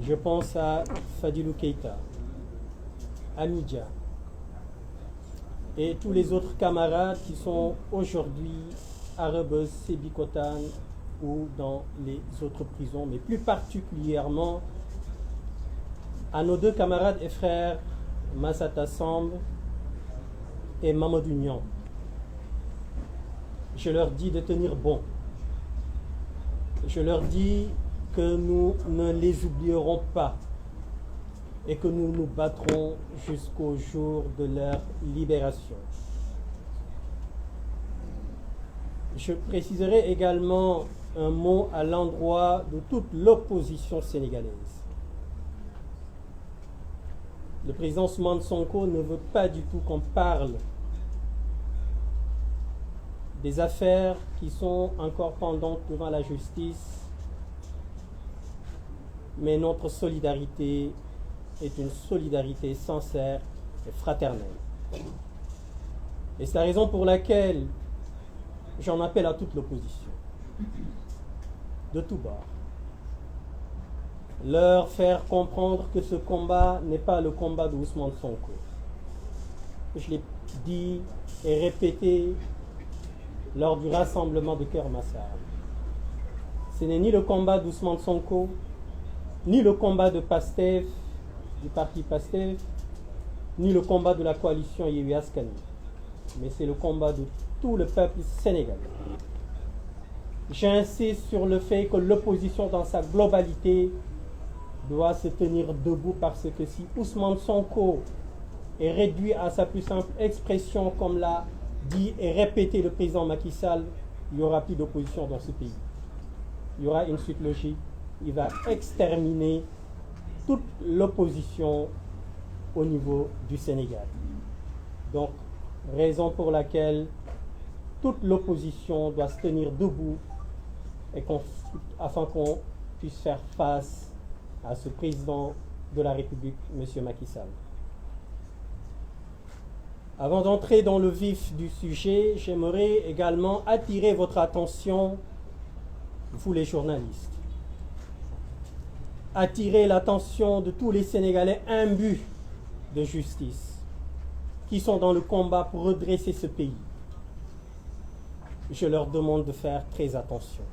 Je pense à Fadilou Keïta, à Midja, et tous les autres camarades qui sont aujourd'hui à Rebeuss, Sébikotane ou dans les autres prisons, mais plus particulièrement à nos deux camarades et frères Massata Samb et Mamadou Niang. Je leur dis de tenir bon. Je leur dis que nous ne les oublierons pas. et que nous nous battrons jusqu'au jour de leur libération. Je préciserai également un mot à l'endroit de toute l'opposition sénégalaise. Le président Ousmane Sonko ne veut pas du tout qu'on parle des affaires qui sont encore pendantes devant la justice, mais notre solidarité est une solidarité sincère et fraternelle. Et c'est la raison pour laquelle j'en appelle à toute l'opposition, de tous bords, leur faire comprendre que ce combat n'est pas le combat de Ousmane Sonko. Je l'ai dit et répété lors du rassemblement de Keur Massar. Ce n'est ni le combat d'Ousmane Sonko, ni le combat de Pastef, du parti Pastef, ni le combat de la coalition Yewwi Askan Wi, mais c'est le combat de tout le peuple sénégalais. J'insiste sur le fait que l'opposition dans sa globalité doit se tenir debout, parce que si Ousmane Sonko est réduit à sa plus simple expression, comme l'a dit et répété le président Macky Sall, il n'y aura plus d'opposition dans ce pays. Il y aura une suite logique. Il va exterminer toute l'opposition au niveau du Sénégal. Donc, raison pour laquelle toute l'opposition doit se tenir debout et afin qu'on puisse faire face à ce président de la République, M. Macky Sall. Avant d'entrer dans le vif du sujet, j'aimerais également attirer votre attention, vous les journalistes, attirer l'attention de tous les Sénégalais imbus de justice qui sont dans le combat pour redresser ce pays. Je leur demande de faire très attention.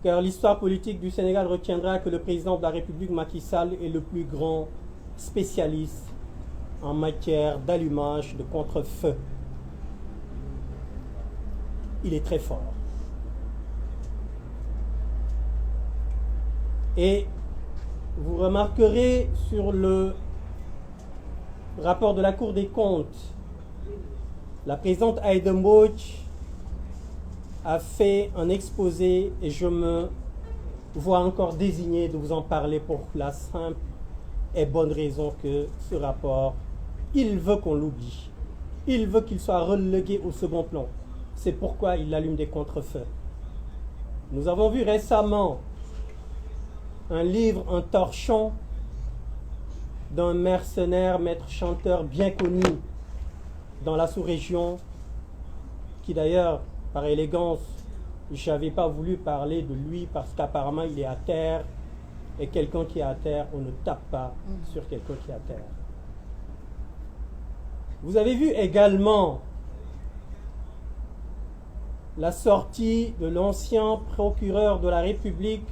Car l'histoire politique du Sénégal retiendra que le président de la République, Macky Sall, est le plus grand spécialiste en matière d'allumage de contre-feu. Il est très fort. Et vous remarquerez sur le rapport de la Cour des comptes, la présidente Aïda Mbodj a fait un exposé et je me vois encore désigné de vous en parler pour la simple et bonne raison que ce rapport, il veut qu'on l'oublie. Il veut qu'il soit relégué au second plan. C'est pourquoi il allume des contre-feux. Nous avons vu récemment un livre, un torchon d'un mercenaire, maître chanteur bien connu dans la sous-région, qui d'ailleurs, par élégance, je n'avais pas voulu parler de lui parce qu'apparemment il est à terre, et quelqu'un qui est à terre, on ne tape pas sur quelqu'un qui est à terre. Vous avez vu également la sortie de l'ancien procureur de la République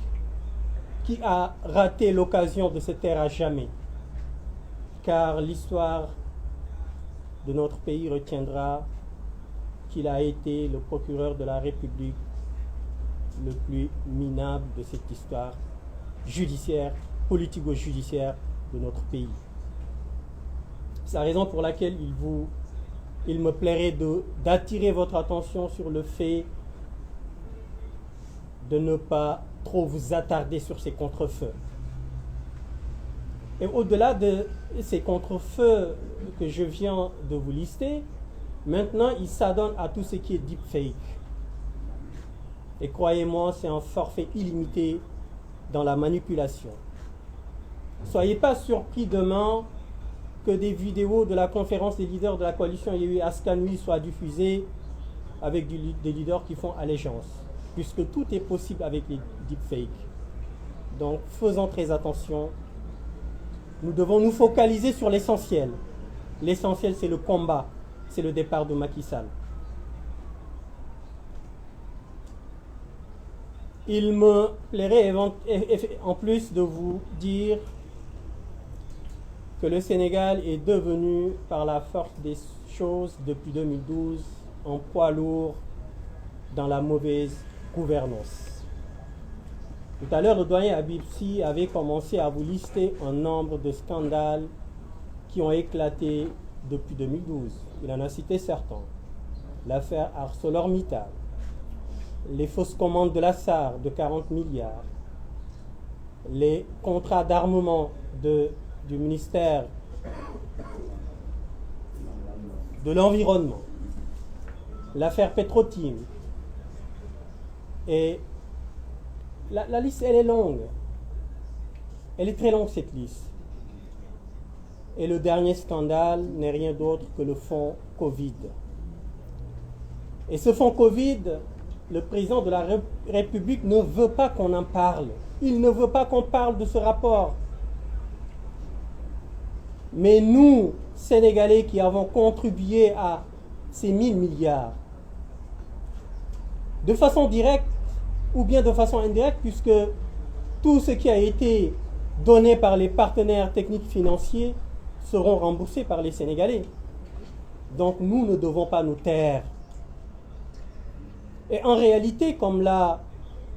qui a raté l'occasion de se taire à jamais. Car l'histoire de notre pays retiendra qu'il a été le procureur de la République le plus minable de cette histoire judiciaire, politico-judiciaire de notre pays. C'est la raison pour laquelle il me plairait d'attirer votre attention sur le fait de ne pas trop vous attarder sur ces contre-feux. Et au-delà de ces contre-feux que je viens de vous lister, maintenant il s'adonne à tout ce qui est deepfake. Et croyez-moi, c'est un forfait illimité dans la manipulation. Soyez pas surpris demain que des vidéos de la conférence des leaders de la coalition Yewwi Askan Wi soient diffusées avec des leaders qui font allégeance, puisque tout est possible avec les deepfakes. Donc faisons très attention. Nous devons nous focaliser sur l'essentiel. L'essentiel, c'est le combat, c'est le départ de Macky Sall. Il me plairait en plus de vous dire que le Sénégal est devenu, par la force des choses, depuis 2012, un poids lourd dans la mauvaise gouvernance. Tout à l'heure, le doyen Habib Sy avait commencé à vous lister un nombre de scandales qui ont éclaté depuis 2012. Il en a cité certains. L'affaire ArcelorMittal, les fausses commandes de la SAR de 40 milliards, les contrats d'armement du ministère de l'Environnement, l'affaire Petrotim. Et la liste, elle est longue. Elle est très longue, cette liste. Et le dernier scandale n'est rien d'autre que le fonds Covid. Et ce fonds Covid, le président de la République ne veut pas qu'on en parle. Il ne veut pas qu'on parle de ce rapport. Mais nous, Sénégalais, qui avons contribué à ces 1000 milliards, de façon directe ou bien de façon indirecte, puisque tout ce qui a été donné par les partenaires techniques financiers seront remboursés par les Sénégalais. Donc nous ne devons pas nous taire. Et en réalité, comme l'a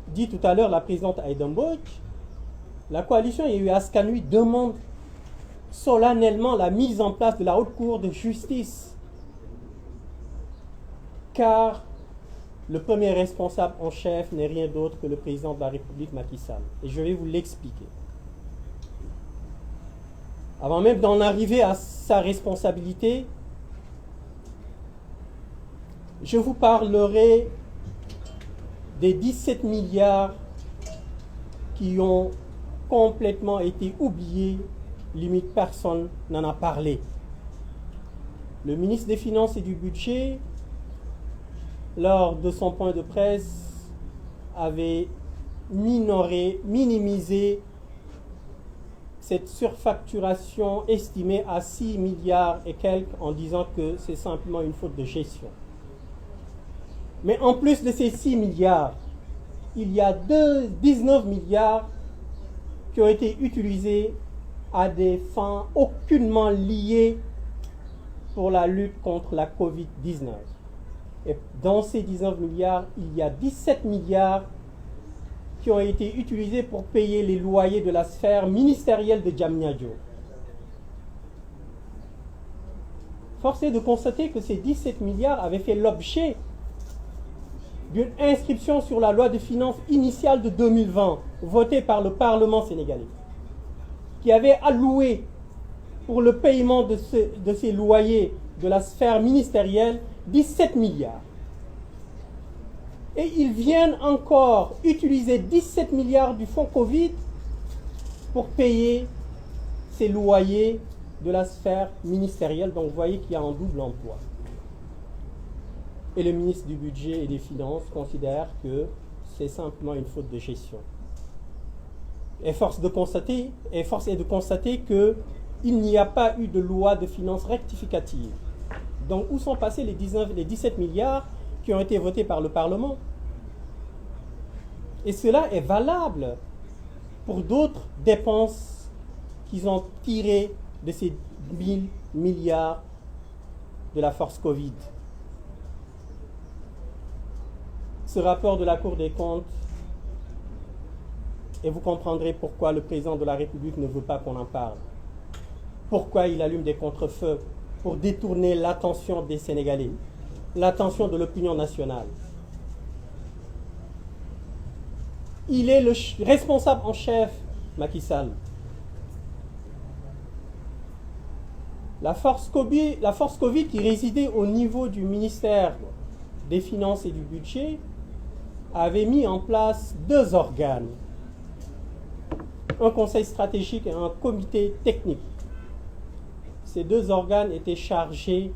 dit tout à l'heure la présidente Aïda Mbodj, la coalition Yewwi Askan Wi demande solennellement la mise en place de la Haute Cour de justice. Car le premier responsable en chef n'est rien d'autre que le président de la République, Macky Sall. Et je vais vous l'expliquer. Avant même d'en arriver à sa responsabilité, je vous parlerai des 17 milliards qui ont complètement été oubliés, limite personne n'en a parlé. Le ministre des Finances et du Budget, lors de son point de presse, avait minimisé cette surfacturation estimée à 6 milliards et quelques en disant que c'est simplement une faute de gestion. Mais en plus de ces 6 milliards, il y a 19 milliards qui ont été utilisés à des fins aucunement liées pour la lutte contre la Covid-19. Et dans ces 19 milliards, il y a 17 milliards qui ont été utilisés pour payer les loyers de la sphère ministérielle de Diamniadio. Force est de constater que ces 17 milliards avaient fait l'objet d'une inscription sur la loi de finances initiale de 2020, votée par le Parlement sénégalais, qui avait alloué pour le paiement de ces loyers de la sphère ministérielle 17 milliards. Et ils viennent encore utiliser 17 milliards du fonds Covid pour payer ces loyers de la sphère ministérielle. Donc vous voyez qu'il y a un double emploi. Et le ministre du Budget et des Finances considère que c'est simplement une faute de gestion. Et force est de constater qu'il n'y a pas eu de loi de finances rectificative. Donc où sont passés les 17 milliards qui ont été votés par le Parlement? Et cela est valable pour d'autres dépenses qu'ils ont tirées de ces 1000 milliards de la force Covid. Ce rapport de la Cour des comptes, et vous comprendrez pourquoi le président de la République ne veut pas qu'on en parle. Pourquoi il allume des contre-feux pour détourner l'attention des Sénégalais, l'attention de l'opinion nationale. Il est le responsable en chef, Macky Sall. La force Covid qui résidait au niveau du ministère des Finances et du Budget avait mis en place 2 organes, un conseil stratégique et un comité technique. Ces 2 organes étaient chargés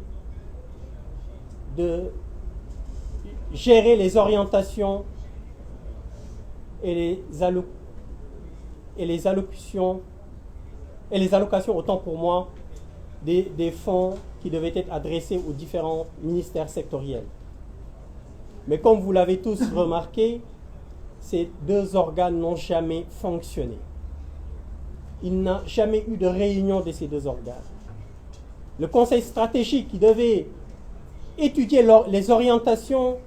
de gérer les orientations et les allocations, autant pour moi, des fonds qui devaient être adressés aux différents ministères sectoriels. Mais comme vous l'avez tous remarqué, ces 2 organes n'ont jamais fonctionné. Il n'a jamais eu de réunion de ces 2 organes. Le conseil stratégique qui devait étudier les orientations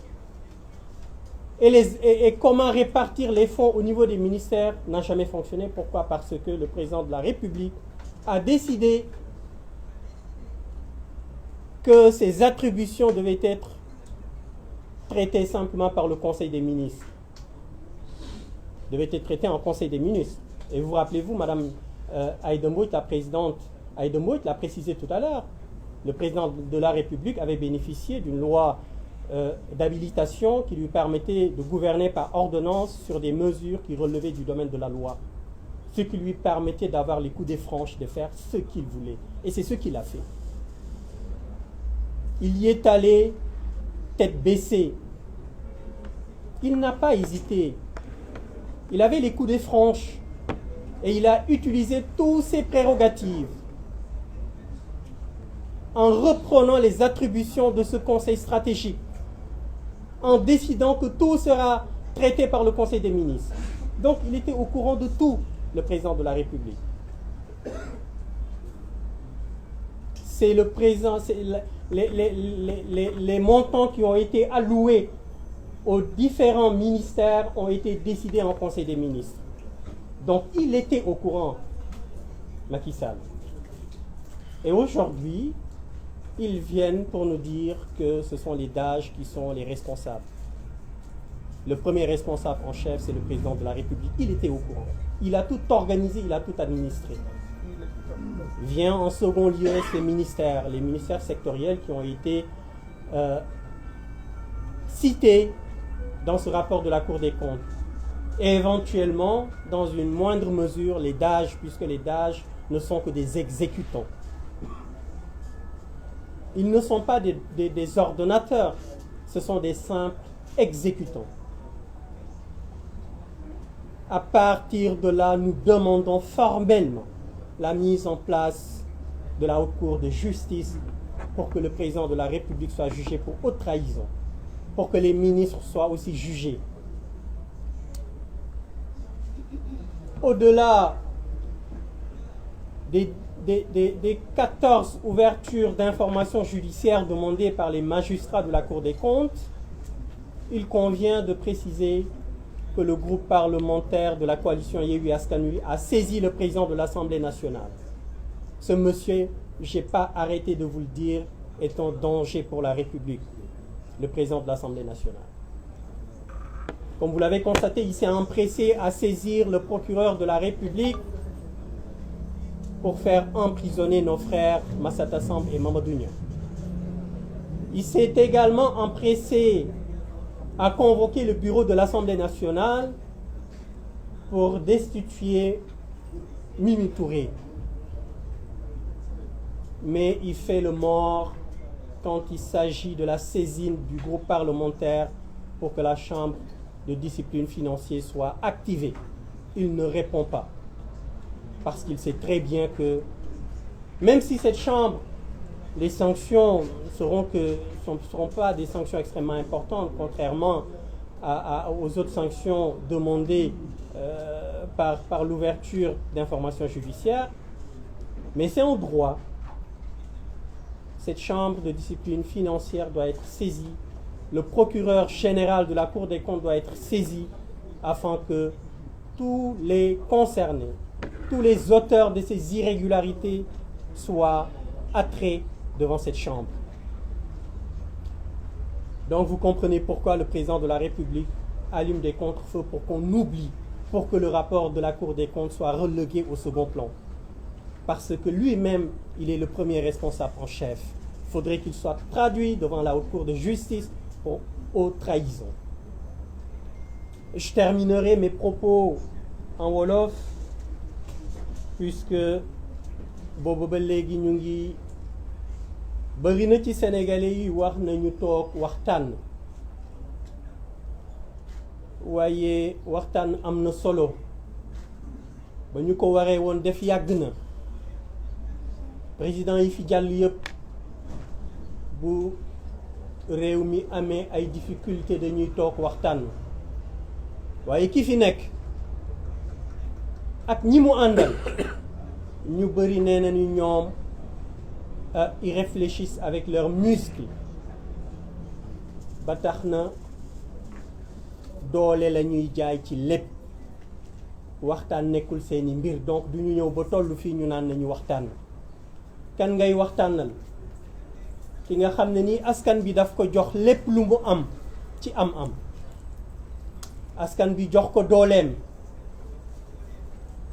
Et comment répartir les fonds au niveau des ministères n'a jamais fonctionné. Pourquoi? Parce que le président de la République a décidé que ces attributions devaient être traitées simplement par le Conseil des ministres. Devaient être traitées en Conseil des ministres. Et vous rappelez-vous, Madame Aïda Mbodj, la présidente Aïda Mbodj l'a précisé tout à l'heure, le président de la République avait bénéficié d'une loi d'habilitation qui lui permettait de gouverner par ordonnance sur des mesures qui relevaient du domaine de la loi. Ce qui lui permettait d'avoir les coudées franches de faire ce qu'il voulait. Et c'est ce qu'il a fait. Il y est allé tête baissée. Il n'a pas hésité. Il avait les coudées franches et il a utilisé toutes ses prérogatives en reprenant les attributions de ce conseil stratégique, en décidant que tout sera traité par le Conseil des ministres. Donc il était au courant de tout, le président de la République. C'est le président, les montants qui ont été alloués aux différents ministères ont été décidés en Conseil des ministres. Donc il était au courant, Macky Sall. Et aujourd'hui, ils viennent pour nous dire que ce sont les DAGE qui sont les responsables. Le premier responsable en chef, c'est le président de la République. Il était au courant. Il a tout organisé, il a tout administré. Vient en second lieu les ministères sectoriels qui ont été cités dans ce rapport de la Cour des comptes. Et éventuellement, dans une moindre mesure, les DAGE, puisque les DAGE ne sont que des exécutants. Ils ne sont pas des ordonnateurs, ce sont des simples exécutants. À partir de là, nous demandons formellement la mise en place de la Haute Cour de justice pour que le président de la République soit jugé pour haute trahison, pour que les ministres soient aussi jugés. Au-delà des 14 ouvertures d'informations judiciaires demandées par les magistrats de la Cour des comptes, il convient de préciser que le groupe parlementaire de la coalition Yewwi Askan Wi a saisi le président de l'Assemblée nationale. Ce monsieur, je n'ai pas arrêté de vous le dire, est un danger pour la République, le président de l'Assemblée nationale. Comme vous l'avez constaté, il s'est empressé à saisir le procureur de la République pour faire emprisonner nos frères Massata Samb et Mamadou Niang. Il s'est également empressé à convoquer le bureau de l'Assemblée nationale pour destituer Mimi Touré. Mais il fait le mort quand il s'agit de la saisine du groupe parlementaire pour que la Chambre de discipline financière soit activée. Il ne répond pas. Parce qu'il sait très bien que même si cette Chambre, les sanctions ne seront pas des sanctions extrêmement importantes, contrairement aux autres sanctions demandées par l'ouverture d'informations judiciaires, mais c'est en droit. Cette Chambre de discipline financière doit être saisie. Le procureur général de la Cour des comptes doit être saisi afin que tous les concernés, tous les auteurs de ces irrégularités soient attraits devant cette Chambre. Donc vous comprenez pourquoi le président de la République allume des contre-feux pour qu'on oublie, pour que le rapport de la Cour des comptes soit relégué au second plan. Parce que lui-même, il est le premier responsable en chef. Il faudrait qu'il soit traduit devant la Haute Cour de justice pour haute trahison. Je terminerai mes propos en Wolof, puisque boobu ba léegi ñu ngi bari na ci Sénégalais yi wax nañu toog waxtaan waaye waxtaan am na solo ba ñu ko waree woon def yàgg na président yi fi jàll yëpp bu réew mi amee ay difficulté dañuy toog waxtaan waaye ki fi nekk ak ñi mu àndal ñu bëri nee nañu ñoom ils réfléchissent avec leurs muscles ba tax na doole la ñuy jaay ci lépp waxtaan nekkul seeni mbir donc du ñu ñëw ba toll fii ñu naan nañu waxtaan kan ngay waxtaanal ki nga xam ne nii askan bi daf ko jox lépp lu mu am ci am-am askan bi jox ko dooleem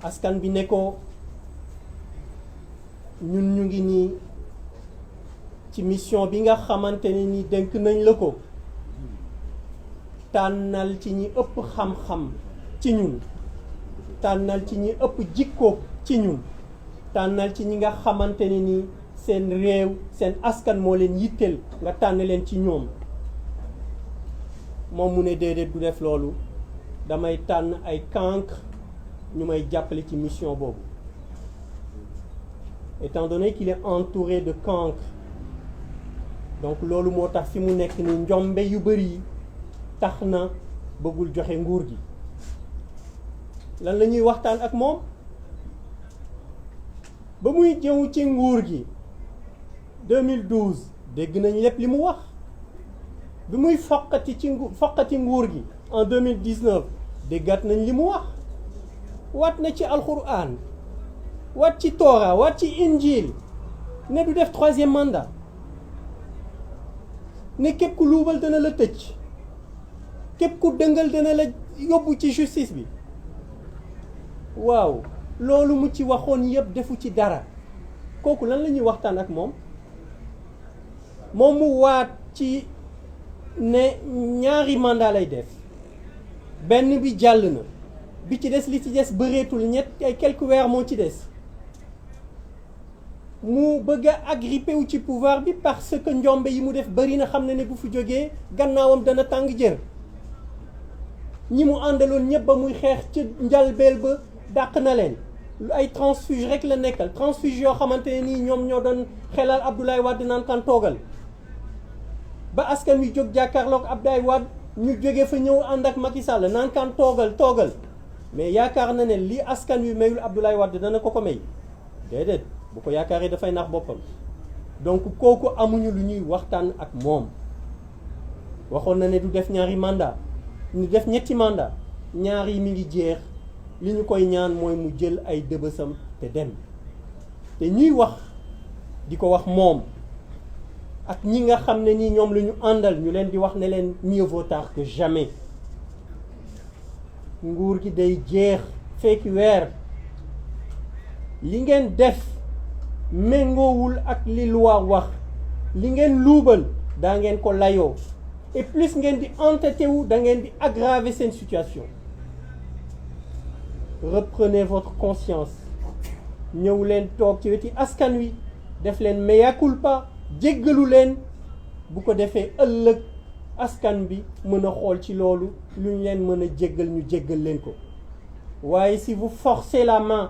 askan bi ne ko ñun ñu ngi nii ci mission bi nga xamante ne ni dénk nañ la ko tànnal ci ñi ëpp xam-xam ci ñun tànnal ci ñi ëpp jikko ci ñun tànnal ci ñi nga xamante ne ni seen réew seen askan moo leen yitteel nga tànn leen ci ñoom moom mu ne déedéet du def loolu damay tànn ay cancre ñu may jàppale ci mission boobu étant donné qu'il est entouré de cancre donc loolu moo tax fi mu nekk ni njombe yu bëri yi tax na bëggul joxe nguur gi lan la ñuy waxtaan ak moom ba muy jëw ci nguur gi 2012 dégg nañ lépp li mu wax bi muy foqati nguur gi en 2019 déggaat nañ li mu wax waat na ci alxuraan waat ci Torah waat ci injil ne du def 3e mandat ne képp ku luubal dana la tëj képp ku dëngal dana la yóbbu ci justice bi waaw loolu mu ci waxoon yëpp defu ci dara kooku lan la ñuy waxtaan ak moom moom mu waat ci ne 2 mandat lay def benn bi jàll na bi ci des li ci des bëreetul ñett ay quelques weer moo ci des mu bëgg a agrippé wu ci pouvoir bi parce que njombe yi mu def bëri na xam ne bu fi jógee gannaawam dana tàng jër ñi mu àndaloon ñëpp ba muy xeex ci njalbeel ba dàq na leen ay transfuge rek la nekkal transfuge yoo xamante ne nii ñoom ñoo doon xelal Abdoulaye Wade naan kan toogal ba askan wi jóg jàkkaarloog Abdoulaye Wade ñu jógee fa ñëw ànd ak Macky Sall naan kan toogal mais yaakaar na ne li askan wi mayul Abdoulaye Wade dana ko may déedéet bu ko yaakaaree dafay nax boppam donc kooku amuñu lu ñuy waxtaan ak moom waxoon na ne du def 2 mandat ñu def 3 mandat 2 yi mi ngi jeex li ñu koy ñaan mooy mu jël ay dëbësam te dem te ñuy wax di ko wax moom ak ñi nga xam ne nii ñoom la ñu àndal ñu leen di wax ne leen mieux vaut tard que jamais nguur gi day jeex fekki weer li ngeen def méngoowul ak li loi wax li ngeen luubal daa ngeen ko layoo et plus ngeen di entêté wu da ngeen di aggraver seen situation reprenez votre conscience ñëw leen toog ci weti askan wi def leen mea culpa jéggalu leen bu ko defee ëllëg askan bi mën a xool ci loolu lu ñu leen mën a jéggal ñu jéggal leen ko waaye si vous forcez la main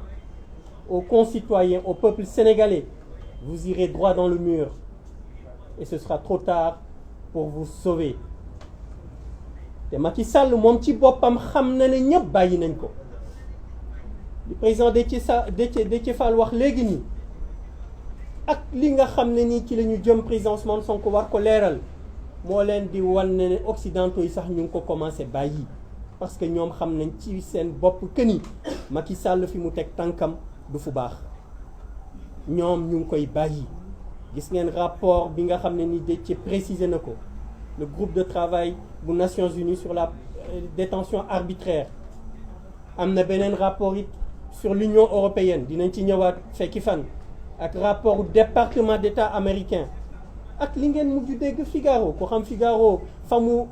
aux concitoyens au peuple sénégalais vous irez droit dans le mur et ce sera trop tard pour vous sauver te Macky Sall moom ci boppam xam na ne ñëpp bàyyi nañ ko li président Déthié Fall wax léegi nii ak li nga xam ne nii ci la ñu jëm président Ousmane Sonko war ko leeral moo leen di wan ne occidentaux yi sax ñu ngi ko commencé bàyyi parce que ñoom xam nañ ci seen bopp que ni Macky Sall fi mu teg tànkam du fu baax ñoom ñu ngi koy bàyyi gis ngeen rapport bi nga xam ne ni Déthié précisé na ko le groupe de travail bu Nations Unies sur la détention arbitraire am na beneen rapport it sur l'Union européenne dinañ ci ñëwaat fekki fan ak rapport département d'État américain ak li ngeen mujj dégg Figaro ko xam Figaro fa mu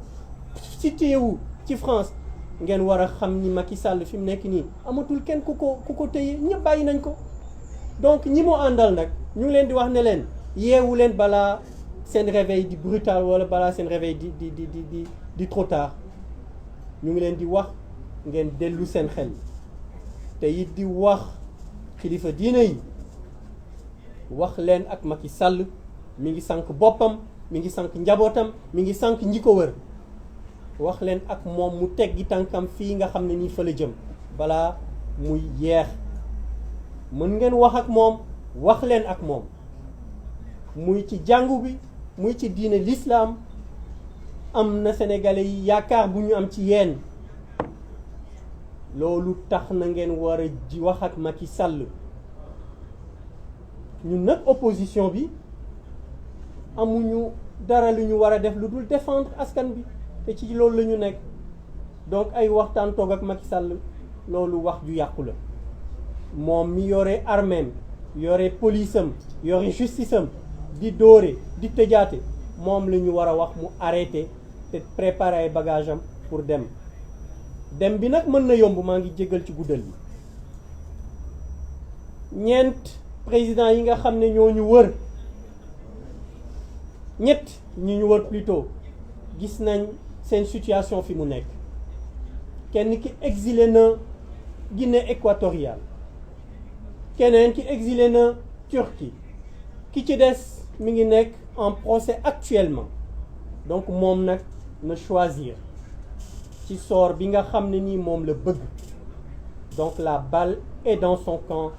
situé wu ci France ngeen war a xam ni Macky Sall fi mu nekk nii amatul kenn ku ko téye ñëpp bàyyi nañ ko donc ñi mu àndal nag ñu ngi leen di wax ne leen yeewu leen balaa seen réveil di brutal wala balaa seen réveil di trop tard ñu ngi leen di wax ngeen dellu seen xel te it di wax kilifa diine yi wax leen ak Macky Sall mi ngi sànq boppam mi ngi sànq njabootam mi ngi sànq ñi ko wër wax leen ak moom mu teggi tànkam fii nga xam ne nii fa la jëm balaa muy yeex mën ngeen wax ak moom wax leen ak moom muy ci jàngu bi muy ci diine l'islam am na sénégalais yi yaakaar bu ñu am ci yéen loolu tax na ngeen war a ji wax ak Macky Sall ñun nag opposition bi amuñu dara lu ñu war a def lu dul défendre askan bi te ci loolu la ñu nekk donc ay waxtaan toog ak Macky Sall loolu wax ju yàqu la moom mi yore arméem yore police am yore justice am di dóore di tëjaate moom la ñu war a wax mu arrêté te préparer ay bagage am pour dem bi nag mën na yomb maa ngi jégal ci guddal bi ñeent président yi nga xam ne ñoo ñu wër ñett ñi ñu wër plutôt gis nañ seen situation fi mu nekk kenn ki exilé na Guinée équatoriale keneen ki exilé na Turquie ki ci des mi ngi nekk en procès actuellement donc moom nag na choisir ci sort bi nga xam ne nii moom la bëgg donc la balle est dans son camp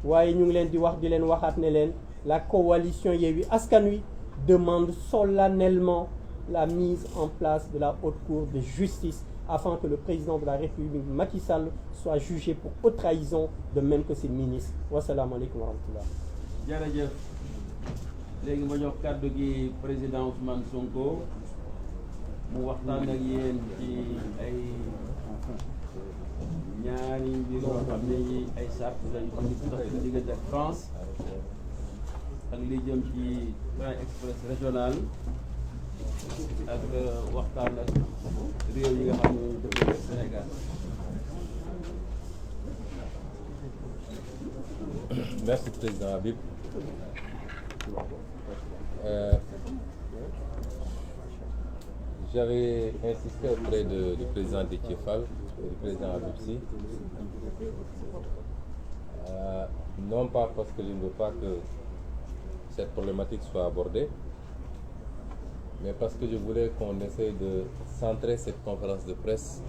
waaye ñu ngi leen di wax di leen waxaat ne leen la coalition Yewwi Askan Wi demande solennellement la mise en place de la haute cour de justice afin que le président de la République Macky Sall soit jugé pour haute trahison de même que ses ministres wasalaamaaleykum wa rahmatullah. jërëjëf léegi ma jox kàddu gi président Ousmane Sonko mu waxtaan ak yéen ci ay ñaari mbir yoo xam ne yi ay sart lañu xam ne dox ci diggante ak France ak li jëm ci train express régional ak waxtaan ak réew yi nga xam ne dëkk Sénégal. Merci président Habib. J'avais insisté auprès du président Déthié Fall et du président Habib Sy, non pas parce que je ne veux pas que cette problématique soit abordée, mais parce que je voulais qu'on essaye de centrer cette conférence de presse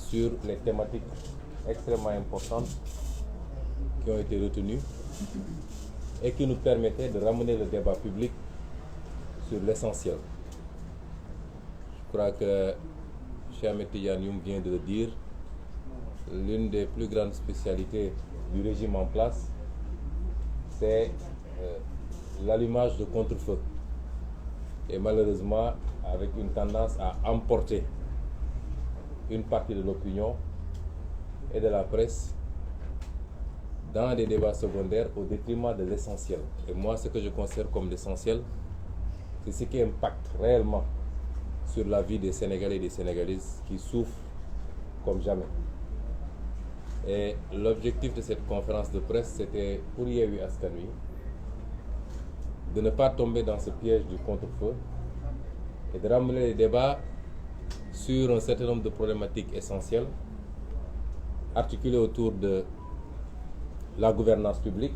sur les thématiques extrêmement importantes qui ont été retenues et qui nous permettaient de ramener le débat public sur l'essentiel. Je crois que Cheikh Ahmed Tidiane Youm vient de le dire, l'une des plus grandes spécialités du régime en place, c'est l'allumage de contre-feu. Et malheureusement, avec une tendance à emporter une partie de l'opinion et de la presse dans des débats secondaires au détriment de l'essentiel. Et moi, ce que je considère comme l'essentiel, c'est ce qui impacte réellement sur la vie des Sénégalais et des Sénégalaises qui souffrent comme jamais. Et l'objectif de cette conférence de presse, c'était pour Yewwi Askan Wi de ne pas tomber dans ce piège du contre-feu et de ramener les débats sur un certain nombre de problématiques essentielles articulées autour de la gouvernance publique,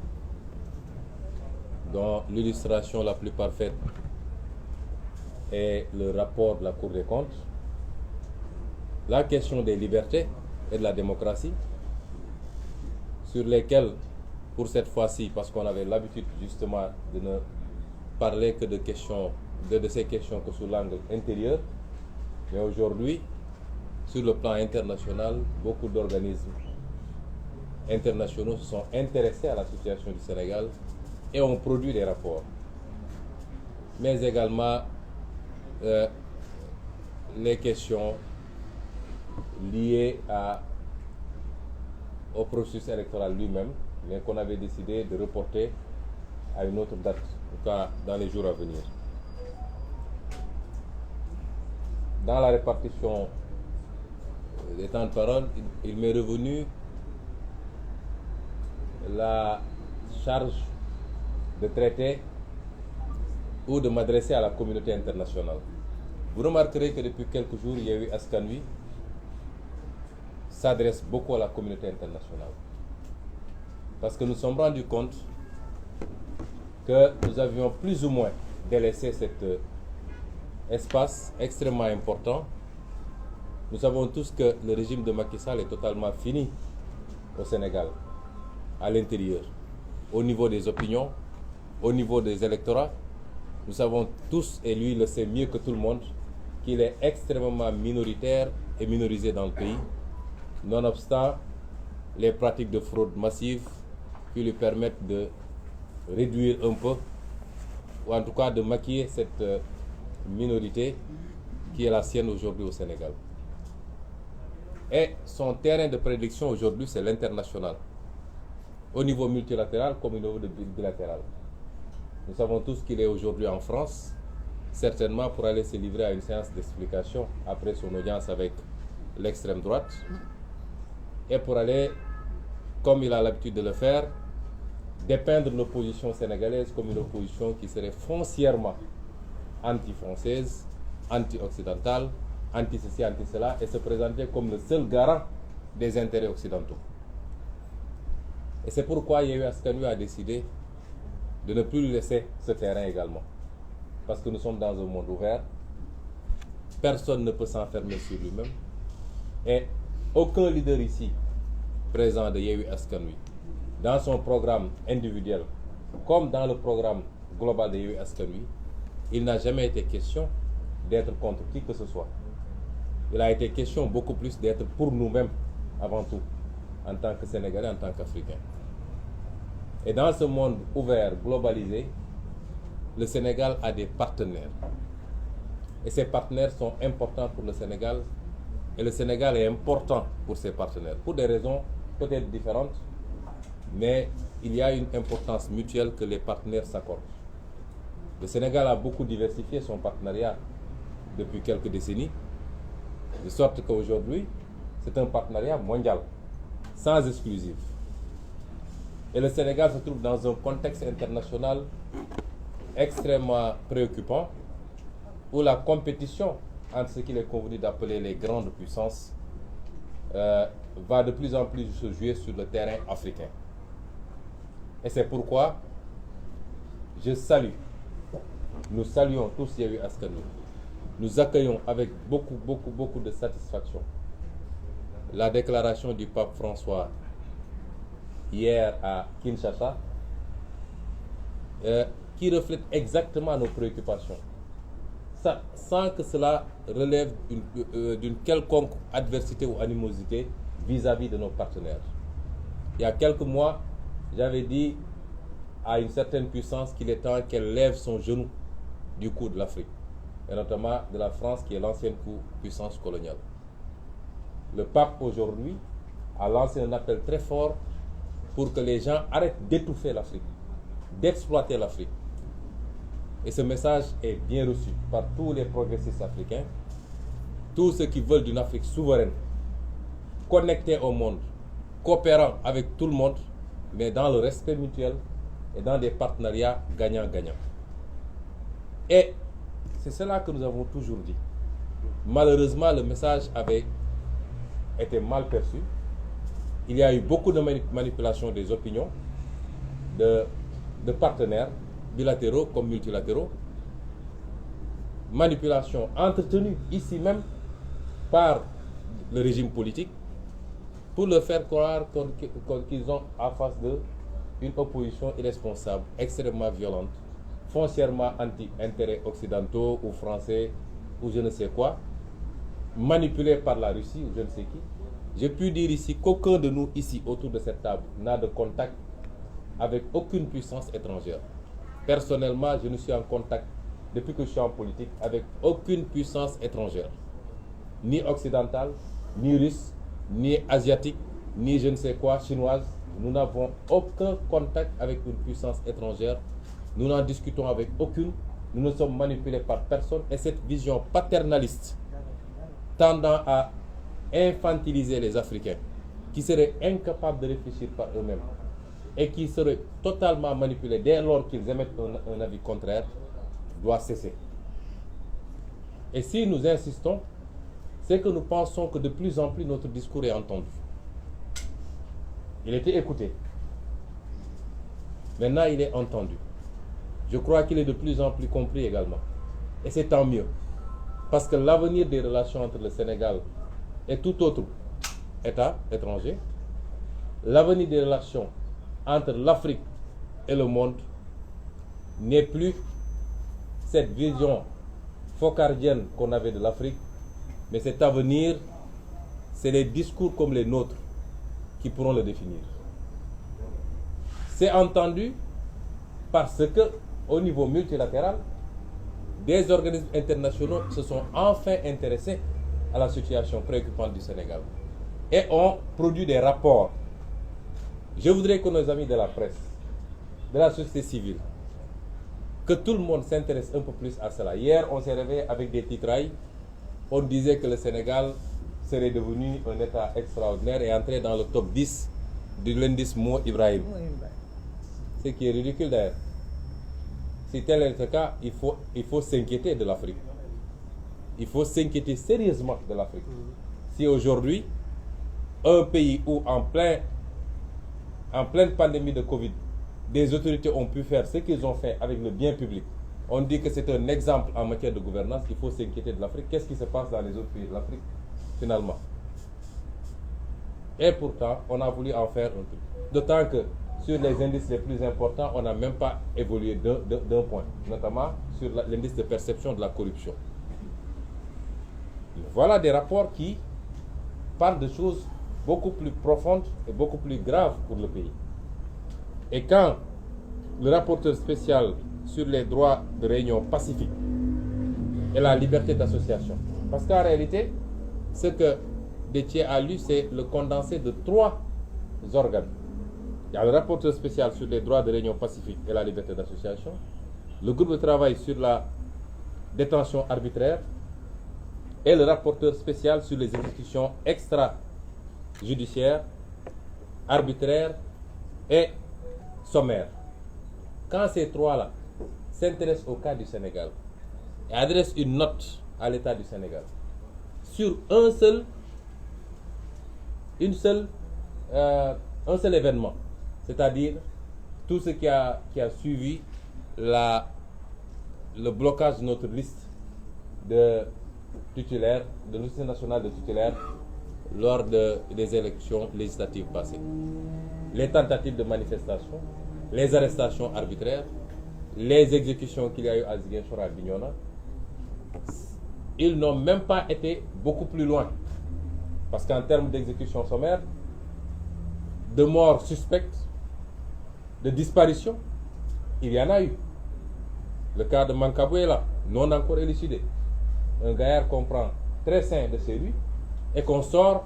dont l'illustration la plus parfaite est le rapport de la Cour des comptes, la question des libertés et de la démocratie, sur lesquelles, pour cette fois-ci, parce qu'on avait l'habitude justement de ne parler que de ces questions que sous l'angle intérieur, mais aujourd'hui, sur le plan international, beaucoup d'organismes internationaux se sont intéressés à la situation du Sénégal et ont produit des rapports. Mais également les questions liées au processus électoral lui-même, mais qu'on avait décidé de reporter à une autre date, en tout cas dans les jours à venir. Dans la répartition des temps de parole, il m'est revenu la charge de traiter ou de m'adresser à la communauté internationale. Vous remarquerez que depuis quelques jours, Yewwi Askan Wi s'adresse beaucoup à la communauté internationale. Parce que nous nous sommes rendus compte que nous avions plus ou moins délaissé cet espace extrêmement important. Nous savons tous que le régime de Macky Sall est totalement fini au Sénégal, à l'intérieur, au niveau des opinions, au niveau des électorats Nous savons tous, et lui le sait mieux que tout le monde, qu'il est extrêmement minoritaire et minorisé dans le pays, nonobstant les pratiques de fraude massive qui lui permettent de réduire un peu, ou en tout cas de maquiller cette minorité qui est la sienne aujourd'hui au Sénégal. Et son terrain de prédilection aujourd'hui, c'est l'international, au niveau multilatéral comme au niveau bilatéral. Nous savons tous qu'il est aujourd'hui en France, certainement pour aller se livrer à une séance d'explication après son audience avec l'extrême droite, et pour aller, comme il a l'habitude de le faire, dépeindre l'opposition sénégalaise comme une opposition qui serait foncièrement anti-française, anti-occidentale, anti-ceci, anti-cela, et se présenter comme le seul garant des intérêts occidentaux. Et c'est pourquoi Yewwi Askan Wi a décidé de ne plus lui laisser ce terrain également. Parce que nous sommes dans un monde ouvert, personne ne peut s'enfermer sur lui-même, et aucun leader ici présent de Yewwi Askan Wi, dans son programme individuel, comme dans le programme global de Yewwi Askan Wi, il n'a jamais été question d'être contre qui que ce soit. Il a été question beaucoup plus d'être pour nous-mêmes avant tout, en tant que Sénégalais, en tant qu'Africains. Et dans ce monde ouvert, globalisé, le Sénégal a des partenaires. Et ces partenaires sont importants pour le Sénégal. Et le Sénégal est important pour ses partenaires, pour des raisons peut-être différentes, mais il y a une importance mutuelle que les partenaires s'accordent. Le Sénégal a beaucoup diversifié son partenariat depuis quelques décennies, de sorte qu'aujourd'hui, c'est un partenariat mondial, sans exclusive. Et le Sénégal se trouve dans un contexte international extrêmement préoccupant, où la compétition entre ce qu'il est convenu d'appeler les grandes puissances va de plus en plus se jouer sur le terrain africain. Et c'est pourquoi nous saluons tous Yewwi Askan Wi. Nous accueillons avec beaucoup de satisfaction la déclaration du pape François hier à Kinshasa, qui reflète exactement nos préoccupations, sans que cela relève d'une quelconque adversité ou animosité vis-à-vis de nos partenaires. Il y a quelques mois, j'avais dit à une certaine puissance qu'il est temps qu'elle lève son genou du cou de l'Afrique, et notamment de la France qui est l'ancienne puissance coloniale. Le pape aujourd'hui a lancé un appel très fort pour que les gens arrêtent d'étouffer l'Afrique, d'exploiter l'Afrique. Et ce message est bien reçu par tous les progressistes africains, tous ceux qui veulent d'une Afrique souveraine, connectée au monde, coopérant avec tout le monde, mais dans le respect mutuel et dans des partenariats gagnant-gagnant. Et c'est cela que nous avons toujours dit. Malheureusement, le message avait été mal perçu. Il y a eu beaucoup de manipulation des opinions de partenaires bilatéraux comme multilatéraux. Manipulation entretenue ici même par le régime politique pour leur faire croire qu'ils ont en face d'eux une opposition irresponsable, extrêmement violente, foncièrement anti-intérêts occidentaux ou français ou je ne sais quoi, manipulée par la Russie ou je ne sais qui. Je puis dire ici qu'aucun de nous ici autour de cette table n'a de contact avec aucune puissance étrangère. Personnellement, je ne suis en contact depuis que je suis en politique avec aucune puissance étrangère, ni occidentale, ni russe, ni asiatique, ni je ne sais quoi, chinoise. Nous n'avons aucun contact avec une puissance étrangère. Nous n'en discutons avec aucune. Nous ne sommes manipulés par personne. Et cette vision paternaliste tendant à infantiliser les Africains, qui seraient incapables de réfléchir par eux-mêmes et qui seraient totalement manipulés dès lors qu'ils émettent un avis contraire, doit cesser. Et si nous insistons, c'est que nous pensons que de plus en plus notre discours est entendu. Il était écouté. Maintenant, il est entendu. Je crois qu'il est de plus en plus compris également. Et c'est tant mieux. Parce que l'avenir des relations entre le Sénégal et tout autre État étranger, l'avenir des relations entre l'Afrique et le monde n'est plus cette vision focardienne qu'on avait de l'Afrique, mais cet avenir, c'est les discours comme les nôtres qui pourront le définir. C'est entendu parce que, au niveau multilatéral, des organismes internationaux se sont enfin intéressés à la situation préoccupante du Sénégal et ont produit des rapports. Je voudrais que nos amis de la presse, de la société civile, que tout le monde s'intéresse un peu plus à cela. Hier, on s'est réveillé avec des titrailles. On disait que le Sénégal serait devenu un État extraordinaire et entré dans le top 10 de l'indice Mo Ibrahim. Ce qui est ridicule d'ailleurs. Si tel est le cas, il faut s'inquiéter de l'Afrique. Il faut s'inquiéter sérieusement de l'Afrique. Si aujourd'hui, un pays où en pleine pandémie de Covid, des autorités ont pu faire ce qu'ils ont fait avec le bien public, on dit que c'est un exemple en matière de gouvernance, il faut s'inquiéter de l'Afrique. Qu'est-ce qui se passe dans les autres pays de l'Afrique, finalement? Et pourtant, on a voulu en faire un truc. D'autant que sur les indices les plus importants, on n'a même pas évolué d'un point, notamment sur l'indice de perception de la corruption. Voilà des rapports qui parlent de choses beaucoup plus profondes et beaucoup plus graves pour le pays. Et quand le rapporteur spécial sur les droits de réunion pacifique et la liberté d'association, parce qu'en réalité, ce que Déthié a lu, c'est le condensé de 3 organes. Il y a le rapporteur spécial sur les droits de réunion pacifique et la liberté d'association, le groupe de travail sur la détention arbitraire et le rapporteur spécial sur les exécutions extrajudiciaires, arbitraires et sommaires. Quand ces 3-là s'intéressent au cas du Sénégal et adressent une note à l'État du Sénégal sur un seul événement, c'est-à-dire tout ce qui a suivi le blocage de notre liste de titulaires, de liste nationale de titulaires lors des élections législatives passées. Les tentatives de manifestation, les arrestations arbitraires, les exécutions qu'il y a eu à Ziguinchor, à Bignona, ils n'ont même pas été beaucoup plus loin. Parce qu'en termes d'exécution sommaire, de morts suspectes, de disparitions, il y en a eu. Le cas de Mankabou est là, non encore élucidé. Un gaillard qu'on prend très sain de chez lui et qu'on sort,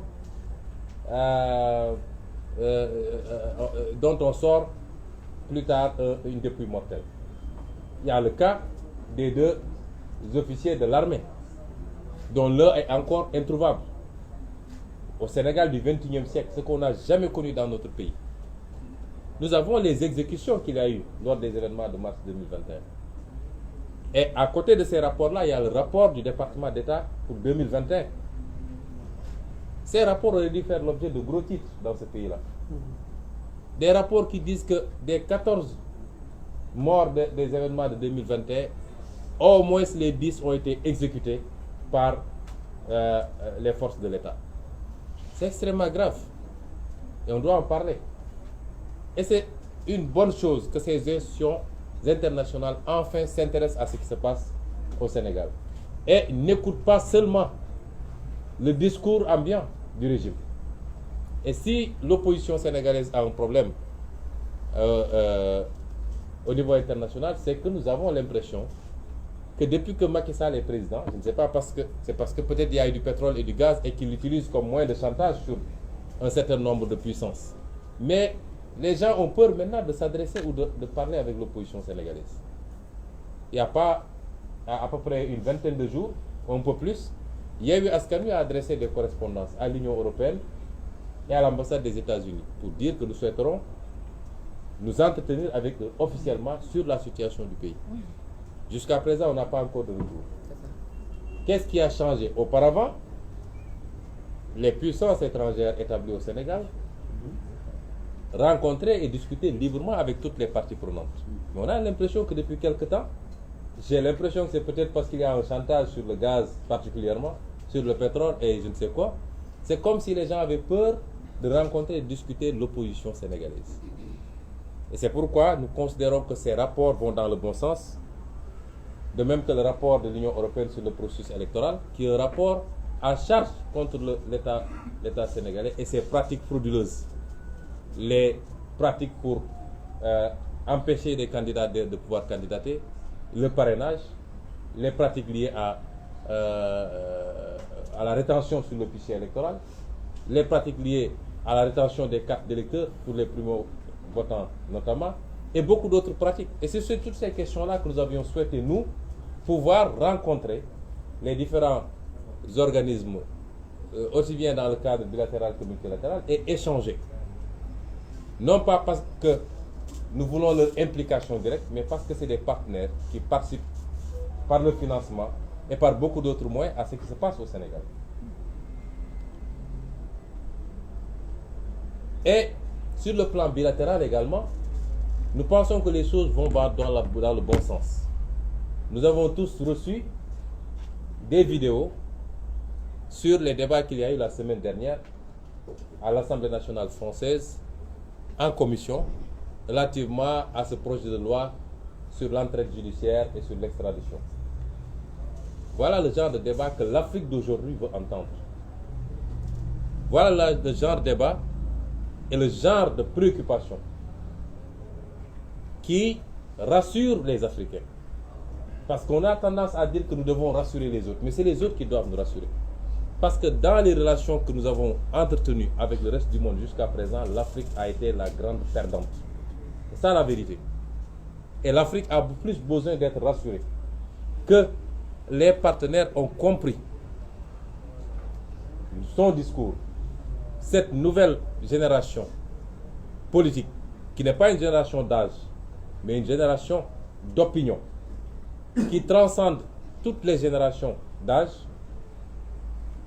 dont on sort plus tard une dépouille mortelle. Il y a le cas des 2 officiers de l'armée, dont l'un est encore introuvable. Au Sénégal du XXIe siècle, ce qu'on n'a jamais connu dans notre pays. Nous avons les exécutions qu'il y a eu lors des événements de mars 2021. Et à côté de ces rapports-là, il y a le rapport du département d'État pour 2021. Ces rapports auraient dû faire l'objet de gros titres dans ce pays-là. Des rapports qui disent que des 14 morts des événements de 2021, au moins les 10 ont été exécutés par les forces de l'État. C'est extrêmement grave. Et on doit en parler. Et c'est une bonne chose que ces institutions internationales enfin s'intéressent à ce qui se passe au Sénégal. Et n'écoutent pas seulement le discours ambiant du régime. Et si l'opposition sénégalaise a un problème au niveau international, c'est que nous avons l'impression que depuis que Macky Sall est président, je ne sais pas, c'est parce que peut-être il y a eu du pétrole et du gaz et qu'il l'utilise comme moyen de chantage sur un certain nombre de puissances. Mais les gens ont peur maintenant de s'adresser ou de parler avec l'opposition sénégalaise. Il n'y a pas, à peu près une vingtaine de jours, un peu plus, Yewwi Askan Wi a adressé des correspondances à l'Union européenne et à l'ambassade des États-Unis pour dire que nous souhaiterons nous entretenir avec eux officiellement sur la situation du pays. Jusqu'à présent, on n'a pas encore de retour. Qu'est-ce qui a changé? Auparavant, les puissances étrangères établies au Sénégal rencontraient et discutaient librement avec toutes les parties prenantes. Mais on a l'impression que depuis quelque temps, j'ai l'impression que c'est peut-être parce qu'il y a un chantage sur le gaz particulièrement, sur le pétrole et je ne sais quoi. C'est comme si les gens avaient peur de rencontrer et de discuter l'opposition sénégalaise. Et c'est pourquoi nous considérons que ces rapports vont dans le bon sens de même que le rapport de l'Union européenne sur le processus électoral, qui est un rapport à charge contre l'État sénégalais et ses pratiques frauduleuses. Les pratiques pour empêcher les candidats de pouvoir candidater, le parrainage, les pratiques liées à la rétention sur le fichier électoral, les pratiques liées à la rétention des cartes d'électeurs pour les primo-votants notamment, et beaucoup d'autres pratiques. Et c'est sur toutes ces questions-là que nous avions souhaité, nous, pouvoir rencontrer les différents organismes, aussi bien dans le cadre bilatéral que multilatéral, et échanger. Non pas parce que nous voulons leur implication directe, mais parce que c'est des partenaires qui participent par le financement et par beaucoup d'autres moyens à ce qui se passe au Sénégal. Et sur le plan bilatéral également, nous pensons que les choses vont dans le bon sens. Nous avons tous reçu des vidéos sur les débats qu'il y a eu la semaine dernière à l'Assemblée nationale française en commission relativement à ce projet de loi sur l'entraide judiciaire et sur l'extradition. Voilà le genre de débat que l'Afrique d'aujourd'hui veut entendre. Voilà le genre de débat et le genre de préoccupation qui rassure les Africains. Parce qu'on a tendance à dire que nous devons rassurer les autres, mais c'est les autres qui doivent nous rassurer. Parce que dans les relations que nous avons entretenues avec le reste du monde jusqu'à présent, l'Afrique a été la grande perdante. C'est ça la vérité. Et l'Afrique a plus besoin d'être rassurée que les partenaires ont compris son discours. Cette nouvelle génération politique, qui n'est pas une génération d'âge, mais une génération d'opinion, qui transcende toutes les générations d'âge,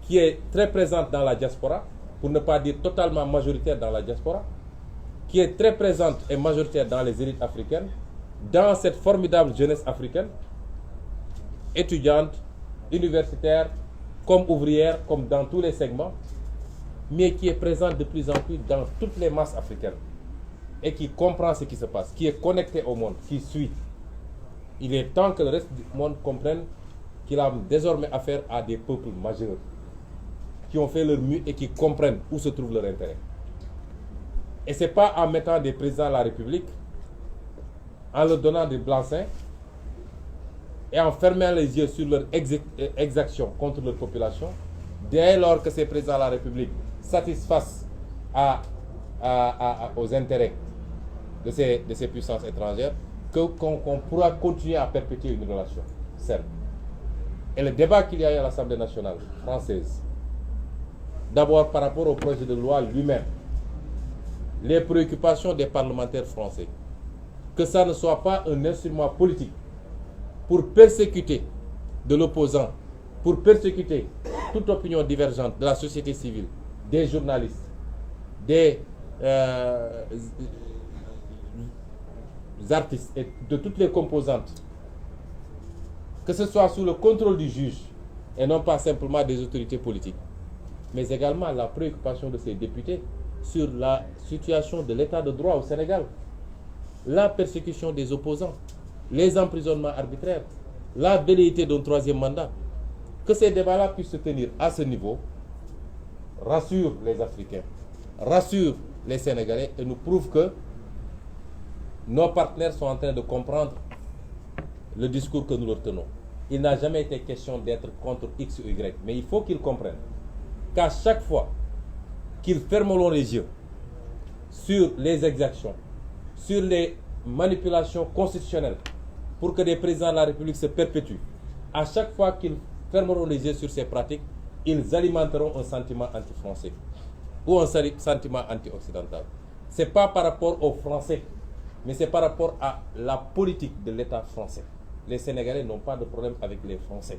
qui est très présente dans la diaspora, pour ne pas dire totalement majoritaire dans la diaspora, qui est très présente et majoritaire dans les élites africaines, dans cette formidable jeunesse africaine, étudiante, universitaire, comme ouvrière, comme dans tous les segments, mais qui est présente de plus en plus dans toutes les masses africaines et qui comprend ce qui se passe, qui est connecté au monde, qui suit. Il est temps que le reste du monde comprenne qu'il a désormais affaire à des peuples majeurs qui ont fait leur mieux et qui comprennent où se trouve leur intérêt. Et ce n'est pas en mettant des présidents de la République, en leur donnant des blancs-seings et en fermant les yeux sur leur exaction contre leur population, dès lors que ces présidents de la République satisfassent aux intérêts de ces puissances étrangères, qu'on pourra continuer à perpétuer une relation saine. Et le débat qu'il y a eu à l'Assemblée nationale française, d'abord par rapport au projet de loi lui-même, les préoccupations des parlementaires français, que ça ne soit pas un instrument politique pour persécuter de l'opposant, pour persécuter toute opinion divergente de la société civile, des journalistes, des artistes et de toutes les composantes, que ce soit sous le contrôle du juge et non pas simplement des autorités politiques, mais également la préoccupation de ces députés sur la situation de l'état de droit au Sénégal, la persécution des opposants, les emprisonnements arbitraires, la velléité d'un troisième mandat. Que ces débats-là puissent se tenir à ce niveau rassure les Africains, rassure les Sénégalais et nous prouve que nos partenaires sont en train de comprendre le discours que nous leur tenons. Il n'a jamais été question d'être contre X ou Y, mais il faut qu'ils comprennent qu'à chaque fois qu'ils fermeront les yeux sur les exactions, sur les manipulations constitutionnelles pour que des présidents de la République se perpétuent, à chaque fois qu'ils fermeront les yeux sur ces pratiques, ils alimenteront un sentiment anti-français ou un sentiment anti-occidental. Ce n'est pas par rapport aux Français, mais c'est par rapport à la politique de l'État français. Les Sénégalais n'ont pas de problème avec les Français.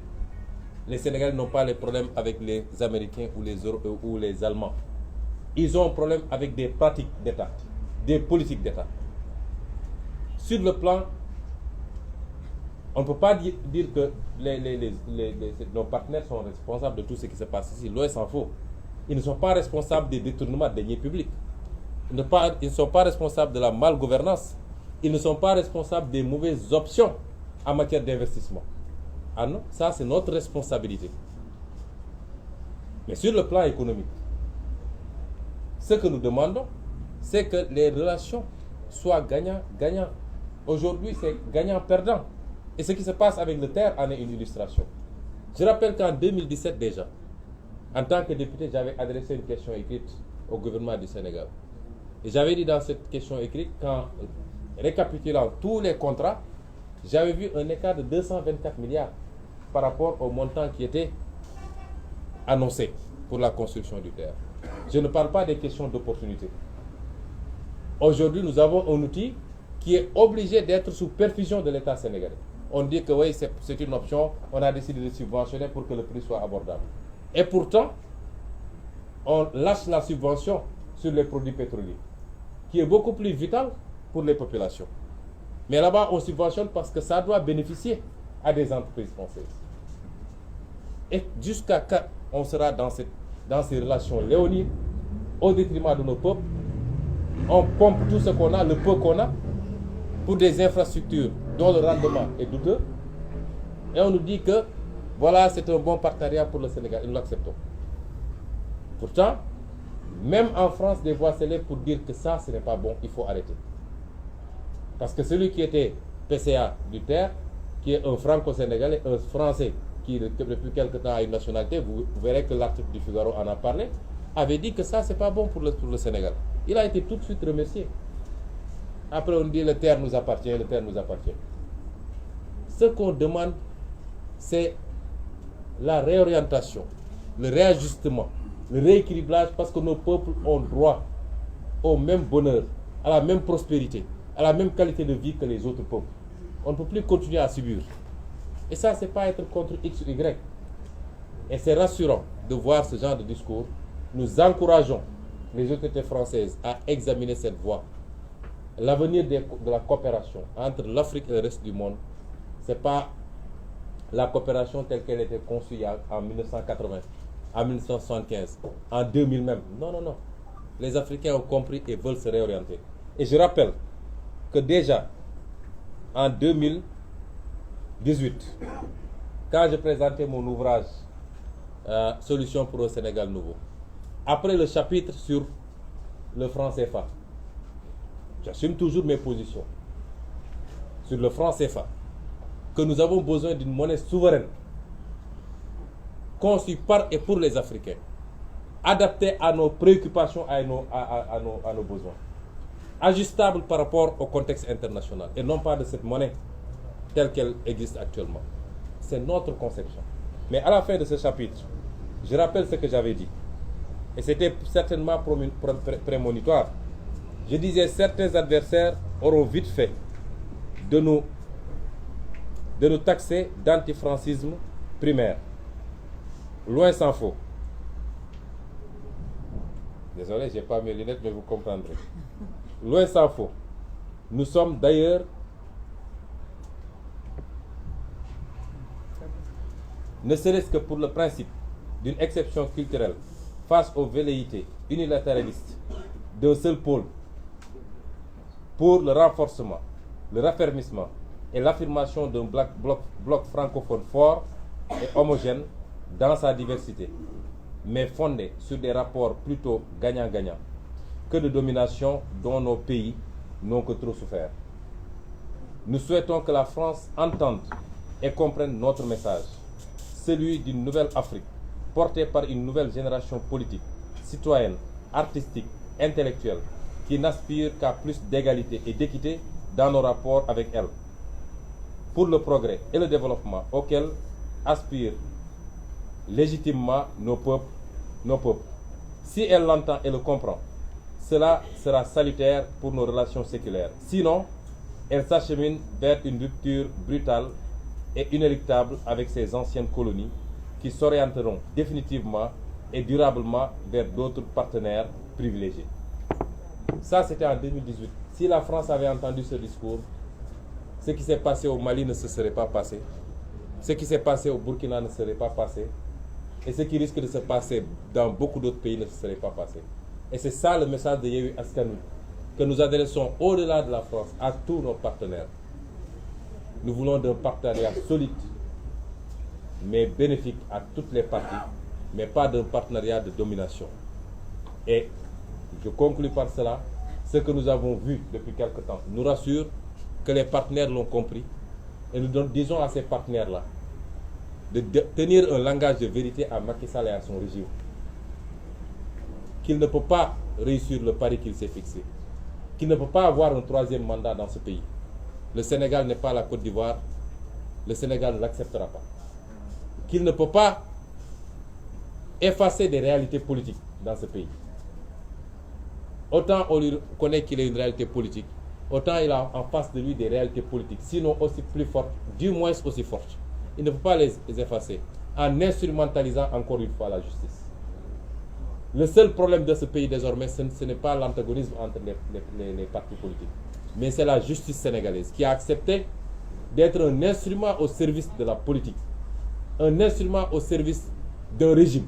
Les Sénégalais n'ont pas de problème avec les Américains ou les Allemands. Ils ont un problème avec des pratiques d'État, des politiques d'État. Sur le plan, on ne peut pas dire que nos partenaires sont responsables de tout ce qui se passe ici. Loin s'en faut. Ils ne sont pas responsables des détournements de deniers publics. Ils ne sont pas responsables de la malgouvernance. Ils ne sont pas responsables des mauvaises options en matière d'investissement. Ça, c'est notre responsabilité. Mais sur le plan économique, ce que nous demandons, c'est que les relations soient gagnant-gagnant. Aujourd'hui, c'est gagnant-perdant. Et ce qui se passe avec le terre en est une illustration. Je rappelle qu'en 2017 déjà, en tant que député, j'avais adressé une question écrite au gouvernement du Sénégal. Et j'avais dit dans cette question écrite qu'en récapitulant tous les contrats, j'avais vu un écart de 224 milliards par rapport au montant qui était annoncé pour la construction du terre. Je ne parle pas des questions d'opportunité. Aujourd'hui, nous avons un outil qui est obligé d'être sous perfusion de l'État sénégalais. On dit que oui, c'est une option, on a décidé de subventionner pour que le prix soit abordable. Et pourtant, on lâche la subvention sur les produits pétroliers, qui est beaucoup plus vital pour les populations. Mais là-bas, on subventionne parce que ça doit bénéficier à des entreprises françaises. Et jusqu'à quand on sera dans ces relations léonines, au détriment de nos peuples, on pompe tout ce qu'on a, le peu qu'on a, pour des infrastructures dont le rendement est douteux, et on nous dit que voilà, c'est un bon partenariat pour le Sénégal, et nous l'acceptons. Pourtant, même en France, des voix s'élèvent pour dire que ça, ce n'est pas bon, il faut arrêter. Parce que celui qui était PCA du terre, qui est un franco-sénégalais, un français, qui depuis quelque temps a une nationalité, vous verrez que l'article du Figaro en a parlé, avait dit que ça, c'est pas bon pour le Sénégal. Il a été tout de suite remercié. Après, on dit le terre nous appartient, le terre nous appartient. Ce qu'on demande, c'est la réorientation, le réajustement, le rééquilibrage, parce que nos peuples ont droit au même bonheur, à la même prospérité, à la même qualité de vie que les autres peuples. On ne peut plus continuer à subir. Et ça, c'est pas être contre X ou Y. Et c'est rassurant de voir ce genre de discours. Nous encourageons les autorités françaises à examiner cette voie. L'avenir de la coopération entre l'Afrique et le reste du monde, ce n'est pas la coopération telle qu'elle était conçue en 1980, en 1975, en 2000 même. Non, non, non. Les Africains ont compris et veulent se réorienter. Et je rappelle que déjà, en 2018, quand je présentais mon ouvrage Solutions pour un Sénégal nouveau, après le chapitre sur le franc CFA, j'assume toujours mes positions sur le franc CFA, que nous avons besoin d'une monnaie souveraine, conçue par et pour les Africains, adaptée à nos préoccupations, à nos besoins, ajustable par rapport au contexte international, et non pas de cette monnaie telle qu'elle existe actuellement. C'est notre conception. Mais à la fin de ce chapitre, je rappelle ce que j'avais dit, et c'était certainement prémonitoire. Je disais, certains adversaires auront vite fait de nous taxer d'antifrancisme primaire. Loin s'en faut. Désolé, je n'ai pas mes lunettes, mais vous comprendrez. Loin s'en faut. Nous sommes d'ailleurs ne serait-ce que pour le principe d'une exception culturelle face aux velléités unilatéralistes d'un seul pôle, pour le renforcement, le raffermissement et l'affirmation d'un bloc francophone fort et homogène dans sa diversité, mais fondé sur des rapports plutôt gagnant-gagnant que de domination dont nos pays n'ont que trop souffert. Nous souhaitons que la France entende et comprenne notre message, celui d'une nouvelle Afrique, portée par une nouvelle génération politique, citoyenne, artistique, intellectuelle, qui n'aspire qu'à plus d'égalité et d'équité dans nos rapports avec elle, pour le progrès et le développement auquel aspirent légitimement nos peuples. Si elle l'entend et le comprend, cela sera salutaire pour nos relations séculaires. Sinon, elle s'achemine vers une rupture brutale et inéluctable avec ses anciennes colonies qui s'orienteront définitivement et durablement vers d'autres partenaires privilégiés. Ça, c'était en 2018. Si la France avait entendu ce discours, ce qui s'est passé au Mali ne se serait pas passé. Ce qui s'est passé au Burkina ne serait pas passé. Et ce qui risque de se passer dans beaucoup d'autres pays ne se serait pas passé. Et c'est ça le message de Yewwi Askan Wi, que nous adressons au-delà de la France à tous nos partenaires. Nous voulons d'un partenariat solide, mais bénéfique à toutes les parties, mais pas d'un partenariat de domination. Et je conclus par cela, ce que nous avons vu depuis quelque temps nous rassure que les partenaires l'ont compris, et nous disons à ces partenaires-là de tenir un langage de vérité à Macky Sall et à son régime, qu'il ne peut pas réussir le pari qu'il s'est fixé, qu'il ne peut pas avoir un troisième mandat dans ce pays. Le Sénégal n'est pas la Côte d'Ivoire, le Sénégal ne l'acceptera pas. Qu'il ne peut pas effacer des réalités politiques dans ce pays. Autant on lui connaît qu'il est une réalité politique, autant il a en face de lui des réalités politiques, sinon aussi plus fortes, du moins aussi fortes. Il ne peut pas les effacer en instrumentalisant encore une fois la justice. Le seul problème de ce pays désormais, ce n'est pas l'antagonisme entre les partis politiques, mais c'est la justice sénégalaise qui a accepté d'être un instrument au service de la politique, un instrument au service d'un régime.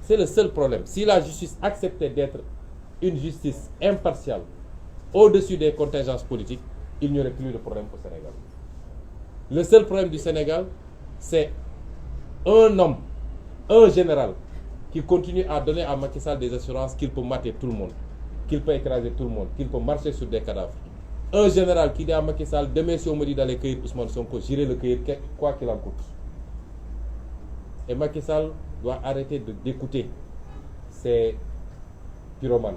C'est le seul problème. Si la justice acceptait d'être une justice impartiale, au-dessus des contingences politiques, il n'y aurait plus de problème au Sénégal. Le seul problème du Sénégal, c'est un homme, un général, qui continue à donner à Macky Sall des assurances qu'il peut mater tout le monde, qu'il peut écraser tout le monde, qu'il peut marcher sur des cadavres. Un général qui dit à Macky Sall, demain si on me dit d'aller cueillir Ousmane Sonko, j'irai le cueillir quoi qu'il en coûte. Et Macky Sall doit arrêter d'écouter ces pyromanes.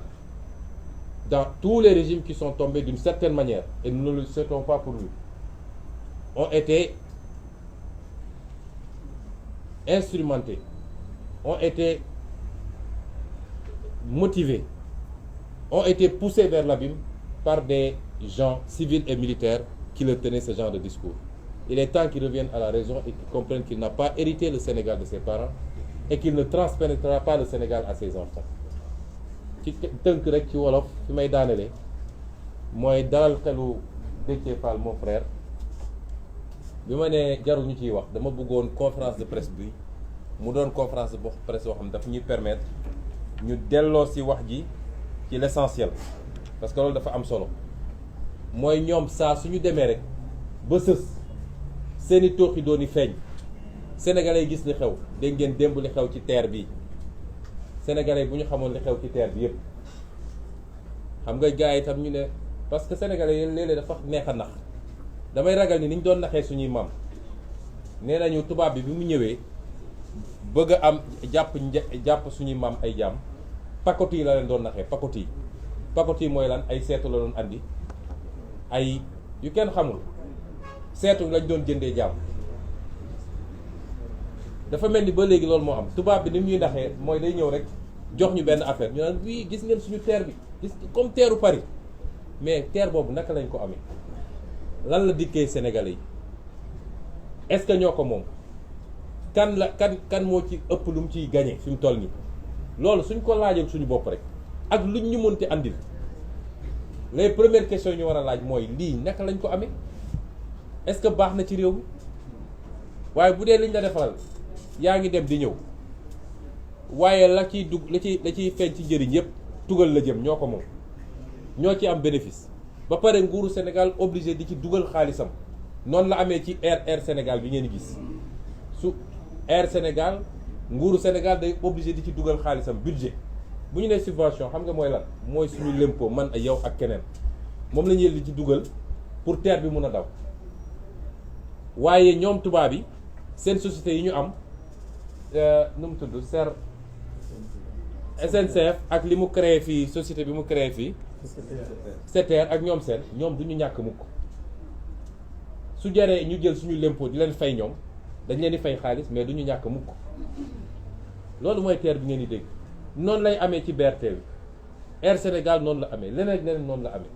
Dans tous les régimes qui sont tombés d'une certaine manière, et nous ne le souhaitons pas pour lui, ont été instrumentés, ont été motivés, ont été poussés vers l'abîme par des gens civils et militaires qui leur tenaient ce genre de discours. Il est temps qu'ils reviennent à la raison et qu'ils comprennent qu'il n'a pas hérité le Sénégal de ses parents et qu'il ne transpénétrera pas le Sénégal à ses enfants. ci tënk rek ci wolof fi may daanele mooy dalal xelu Déthié Fall mon frère bi ma ne jarul ñu ciy wax dama bëggoon conférence de presse bi mu doon conférence de presse boo xam ne dafa ñuy permettre ñu delloo si wax ji ci l'essentiel parce que loolu dafa am solo mooy ñoom saa suñu demee rek ba sës seeni tooxi dooni feeñ sénégalais gis li xew dégg ngeen démb li xew ci terre bi sénégalais bu ñu xamoon li xew ci terre bi yëpp xam nga gars yi itam ñu ne parce que sénégalais yi léeg-léeg dafa neex a nax damay ragal ni niñ doon naxee suñuy maam nee nañu tubaab bi mu ñëwee bëgg a am jàpp suñuy maam ay jaam pakoti yi la leen doon naxee pakoti yi mooy lan ay seetu la doon andi ay yu kenn xamul seetu lañ doon jëndee jaam dafa mel ni ba léegi loolu moo am tubaab bi ni ñuy naxee mooy day ñëw rek jox ñu benn affaire ñu naan wii gis ngeen suñu terre bi gis comme terru Paris mais terre boobu naka lañ ko amee lan la dikkee Sénégalais yi est-ce que ñoo ko moom kan moo ci ëpp lu mu ciy gagné fi mu toll nii loolu suñ ko laajal suñu bopp rek ak luñ ñu mënti andil les premières questions ñu war a laaj mooy lii naka lañ ko amee est-ce que baax na ci réew mi waaye bu dee liñ la defaral yaa ngi dem di ñëw waaye la ciy dugg la ciy feeñ ci njëriñ yëpp tugal la jëm ñoo ko moom ñoo ci am bénéfice ba pare nguuru Sénégal obligé di ci dugal xaalisam noonu la amee ci Air Sénégal bi ngeen gis su Air Sénégal nguuru Sénégal day obligé di ci dugal xaalisam budget bu ñu nee subvention xam nga mooy lan mooy suñu lempo man ak yow ak keneen moom la ñuy di ci dugal pour terre bi mun a daw waaye ñoom tubaab yi seen société yi ñu am nu mu tudd SNCF ak li mu créé fii société bi mu créé fii SETER ak ñoom ñoom du ñu ñàkk mukk su jaree ñu jël suñu lempo di leen fay ñoom dañ leen di fay xaalis mais du ñu ñàkk mukk loolu mooy terre bi ngeen di dégg noonu lay amee ci BRT bi Air Sénégal noonu la amee leneen noonu la amee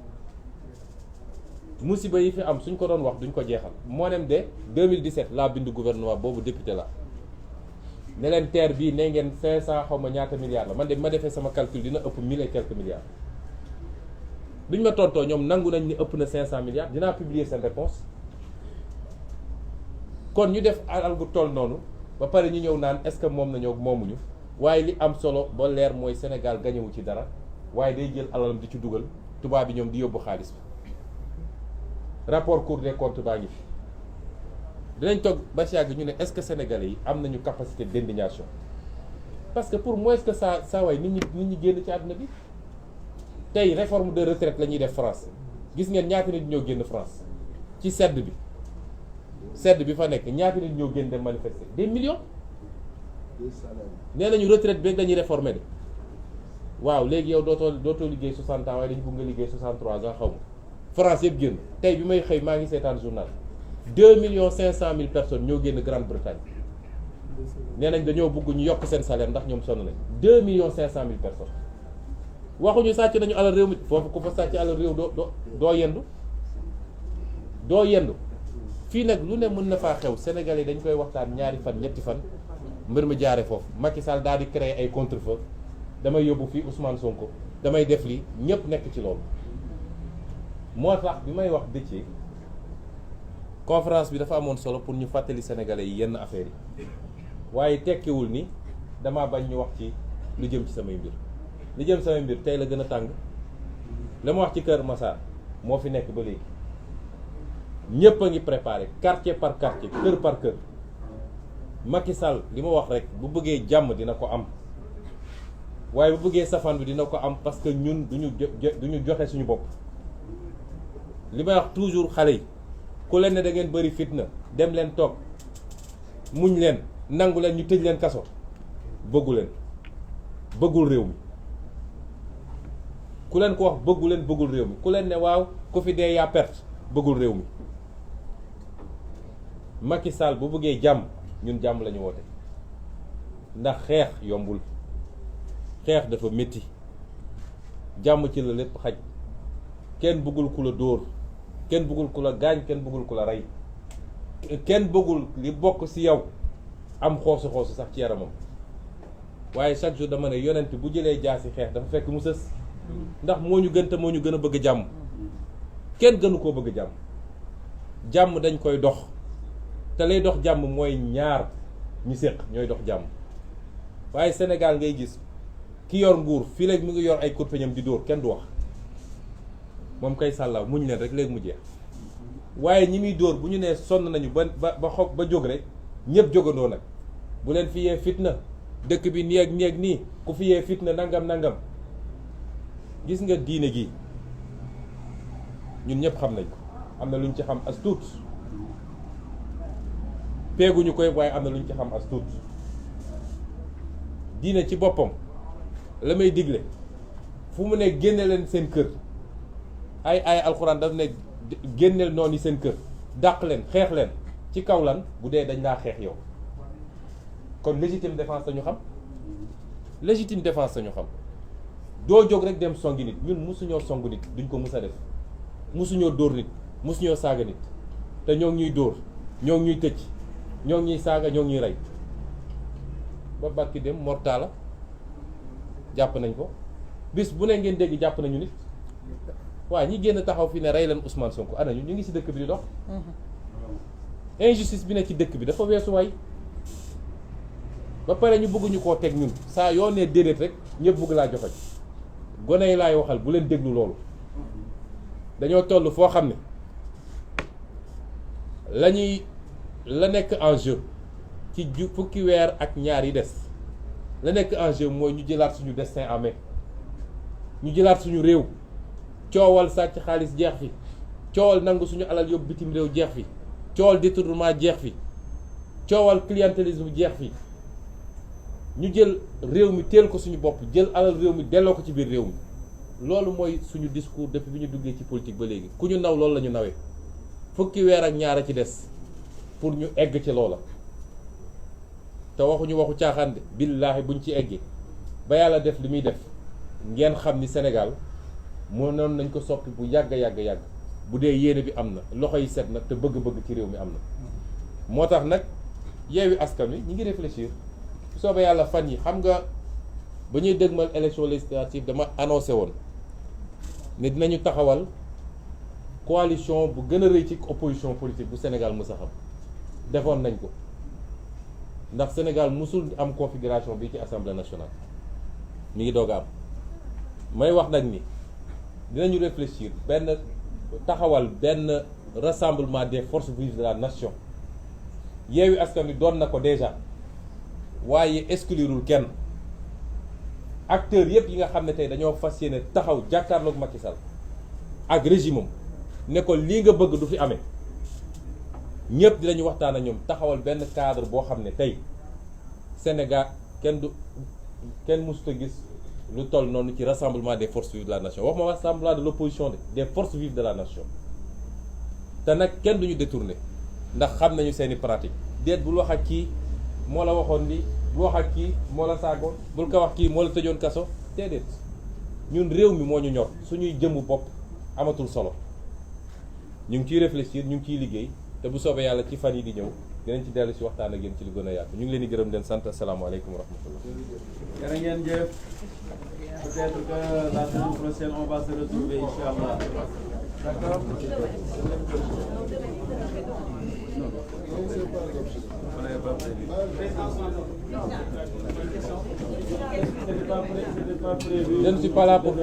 musiba yi fi am suñ ko doon wax duñ ko jeexal moo nem de 2017 laa bind gouvernement boobu député la ne leen terre bii ne ngeen 500 xaw ma ñaata milliards la man de ma defee sama calcul dina ëpp 1000 et quelques milliards biñ ma tontoo ñoom nangu nañ ni ëpp na 500 milliards dinaa publier seen réponse kon ñu def alal gu toll noonu ba pare ñu ñëw naan est-ce que moom nañoo moomuñu waaye li am solo ba leer mooy Sénégal gañewu ci dara waaye day jël alalam di ci dugal tubaab bi ñoom di yóbbu xaalis bi rapport Cour des comptes baa ngi fi dinañ toog ba si yàgg ñu ne est-ce que sénégalais yi am nañu capacité d'indignation parce que pour moi est-ce que saa waay nit ñi génn ci àdduna bi tey réforme de retraite la ñuy def France gis ngeen ñaata nit ñoo génn France ci sedd bi fa nekk ñaata nit ñoo génn dem manifester des millions nee nañu retraite bi dañuy réformer de waaw léegi yow dootoo liggéey 60 ans waaye dañu bëgg nga liggéey 63 ans xaw ma France yëpp génn tey bi may xëy maa ngi seetaan journal 2,5 millions personnes ñoo génn Grande-Bretagne nee nañ dañoo bëgg ñu yokk seen salaire ndax ñoom sonn nañ 2,5 millions personnes waxuñu sàcc nañu alal réew mi foofu ku fa sàcc alal réew doo yendu fii nag lu ne mën na faa xew Sénégal yi dañ koy waxtaan ñaari fan ñetti fan mbir mi jaare foofu Macky Sall daal di créer ay contre-feu damay yóbbu fii Ousmane Sonko damay def lii ñëpp nekk ci loolu moo tax bi may wax dëcc conférence bi dafa amoon solo pour ñu fàttali sénégalais yi yenn affaires yi waaye tekkiwul ni dama bañ ñu wax ci lu jëm ci samay mbir li jëm samay mbir tey la gën a tàng la ma wax ci Kër Massar moo fi nekk ba léegi ñëpp a ngi préparé quartier par quartier kër par kër Macky Sall li ma wax rek bu bëggee jàmm dina ko am waaye bu bëggee safaan bi dina ko am parce que ñun duñu joxe suñu bopp li may wax toujours xale yi ku leen ne da ngeen bëri fitna dem leen toog muñ leen nangu leen ñu tëj leen kaso bëggul réew mi ku leen ko wax bëggul réew mi ku leen ne waaw ku fi dee yaa perte bëggul réew mi Macky Sall bu bëggee jàmm ñun jàmm la ñu woote ndax xeex yombul xeex dafa métti jàmm ci la lépp xaj kenn bëggul ku la dóor kenn bëggul ku la gaañ kenn bëggul ku la rey kenn bëggul li bokk ci yow am xoosu sax ci yaramam waaye chaque jour dama ne yonent bu jëlee jaasi xeex dafa fekk mu sës ndax moo ñu gën te moo ñu gën a bëgg jàmm kenn gënu koo bëgg jàmm jàmm dañ koy dox te lay dox jàmm mooy ñaar ñu séq ñooy dox jàmm waaye Sénégal ngay gis ki yor nguur fii léegi mu ngi yor ay kurpeñam di dóor kenn du wax moom kay sàllaaw muñ leen rek léegi mu jeex waaye ñi muy dóor bu ñu nee sonn nañu ba jóg rek ñëpp jógandoo nag bu leen fi yee fitna dëkk bi nii ak nii ku fi yee fitna nangam gis nga diine gi ñun ñëpp xam nañ ko am na lu ñu ci xam as tuut peeguñu koy waaye am na lu ñu ci xam as tuut diine ci boppam la may digle fu mu ne génne leen seen kër ay alxuraan daf ne génneel noonu seen kër dàq leen xeex leen ci kaw lan bu dee dañ laa xeex yow kon légitime défense lañu xam doo jóg rek dem songi nit ñun musuñoo song nit duñ ko mus a def musuñoo dóor nit musuñoo saaga nit te ñoo ngi ñuy dóor ñoo ngi ñuy tëj ñoo ngi ñuy saaga ñoo ngi ñuy rey ba bàkki dem mortala jàpp nañ ko bis bu ne ngeen dégg jàpp nañu nit waaye ñi génn taxaw fi ne rey leen Ousmane Sonko ana ñu ngi ci dëkk bi di dox injustice bi ne ci dëkk bi dafa weesu waay ba pare ñu bëgguñu koo teg ñun saa yoo nee déedéet rek ñëpp bëgg laa joxoñ gone yi laay waxal bu leen déglu loolu dañoo toll foo xam ne la nekk en jeu ci fukki weer ak ñaar yi des la nekk en jeu mooy ñu jëlaat suñu destin en main ñu jëlaat suñu réew coowal sàcc xaalis jeex fi coowal nangu suñu alal yóbbu bitim réew jeex fi coowal détournement jeex fi coowal clientélisme jeex fi ñu jël réew mi teel ko suñu bopp jël alal réew mi delloo ko ci biir réew mi loolu mooy suñu discours depuis bi ñu duggee ci politique ba léegi ku ñu naw loolu la ñu nawee fukki weer ak ñaar a ci des pour ñu egg ci loola te waxuñu waxu caaxaan de billaahi buñ ci eggee ba yàlla def li muy def ngeen xam ni Sénégal mënoon nañ ko soppi bu yàgg bu dee yéene bi am na loxo yi set na te bëgg-bëgg ci réew mi am na moo tax nag Yewwi Askan Wi ñi ngi réfléchir soobee yàlla fan yi xam nga ba ñuy dëgmal élection législative dama annoncé woon ne dinañu taxawal coalition bu gën a rëy ci opposition politique bu Sénégal mës a xam defoon nañ ko ndax Sénégal musul am configuration bi ci assemblée nationale mi ngi doog a am may wax nag ni dinañu réfléchir taxawal benn rassemblement des forces vives de la nation Yewwi Askan Wi doon na ko déjà waaye exclurul kenn acteurs yëpp yi nga xam ne tey dañoo fas yéene taxaw jàkkaarloog Macky Sall ak régime am ne ko lii nga bëgg du fi amee ñëpp dinañu waxtaan ak ñoom taxawal benn cadre boo xam ne tey Sénégal kenn mësut a gis lu toll noonu ci rassemblement des forces vives de la nation wax ma rassemblement de l'opposition des forces vives de la nation te nag kenn duñu détourné ndax xam nañu seeni pratique déet bul wax ak kii moo la waxoon lii bul wax ak kii moo la saagoon bul ko wax kii moo la tëjoon kaso déedéet ñun réew mi moo ñu ñor suñuy jëmmu bopp amatul solo ñu ngi ciy réfléchir ñu ngi ciy liggéey te bu soobee yàlla ci fan yi di ñëw dinañ ci dellu si waxtaan ak yéen ci lu gën a yaatu ñu ngi leen di gërëm leen sant asalaamaaleykum wa rahmatullah. jërë ngeen jëf. Peut-être que la semaine prochaine on va se retrouver inchallah. D'accord. Je ne suis pas là pour parler.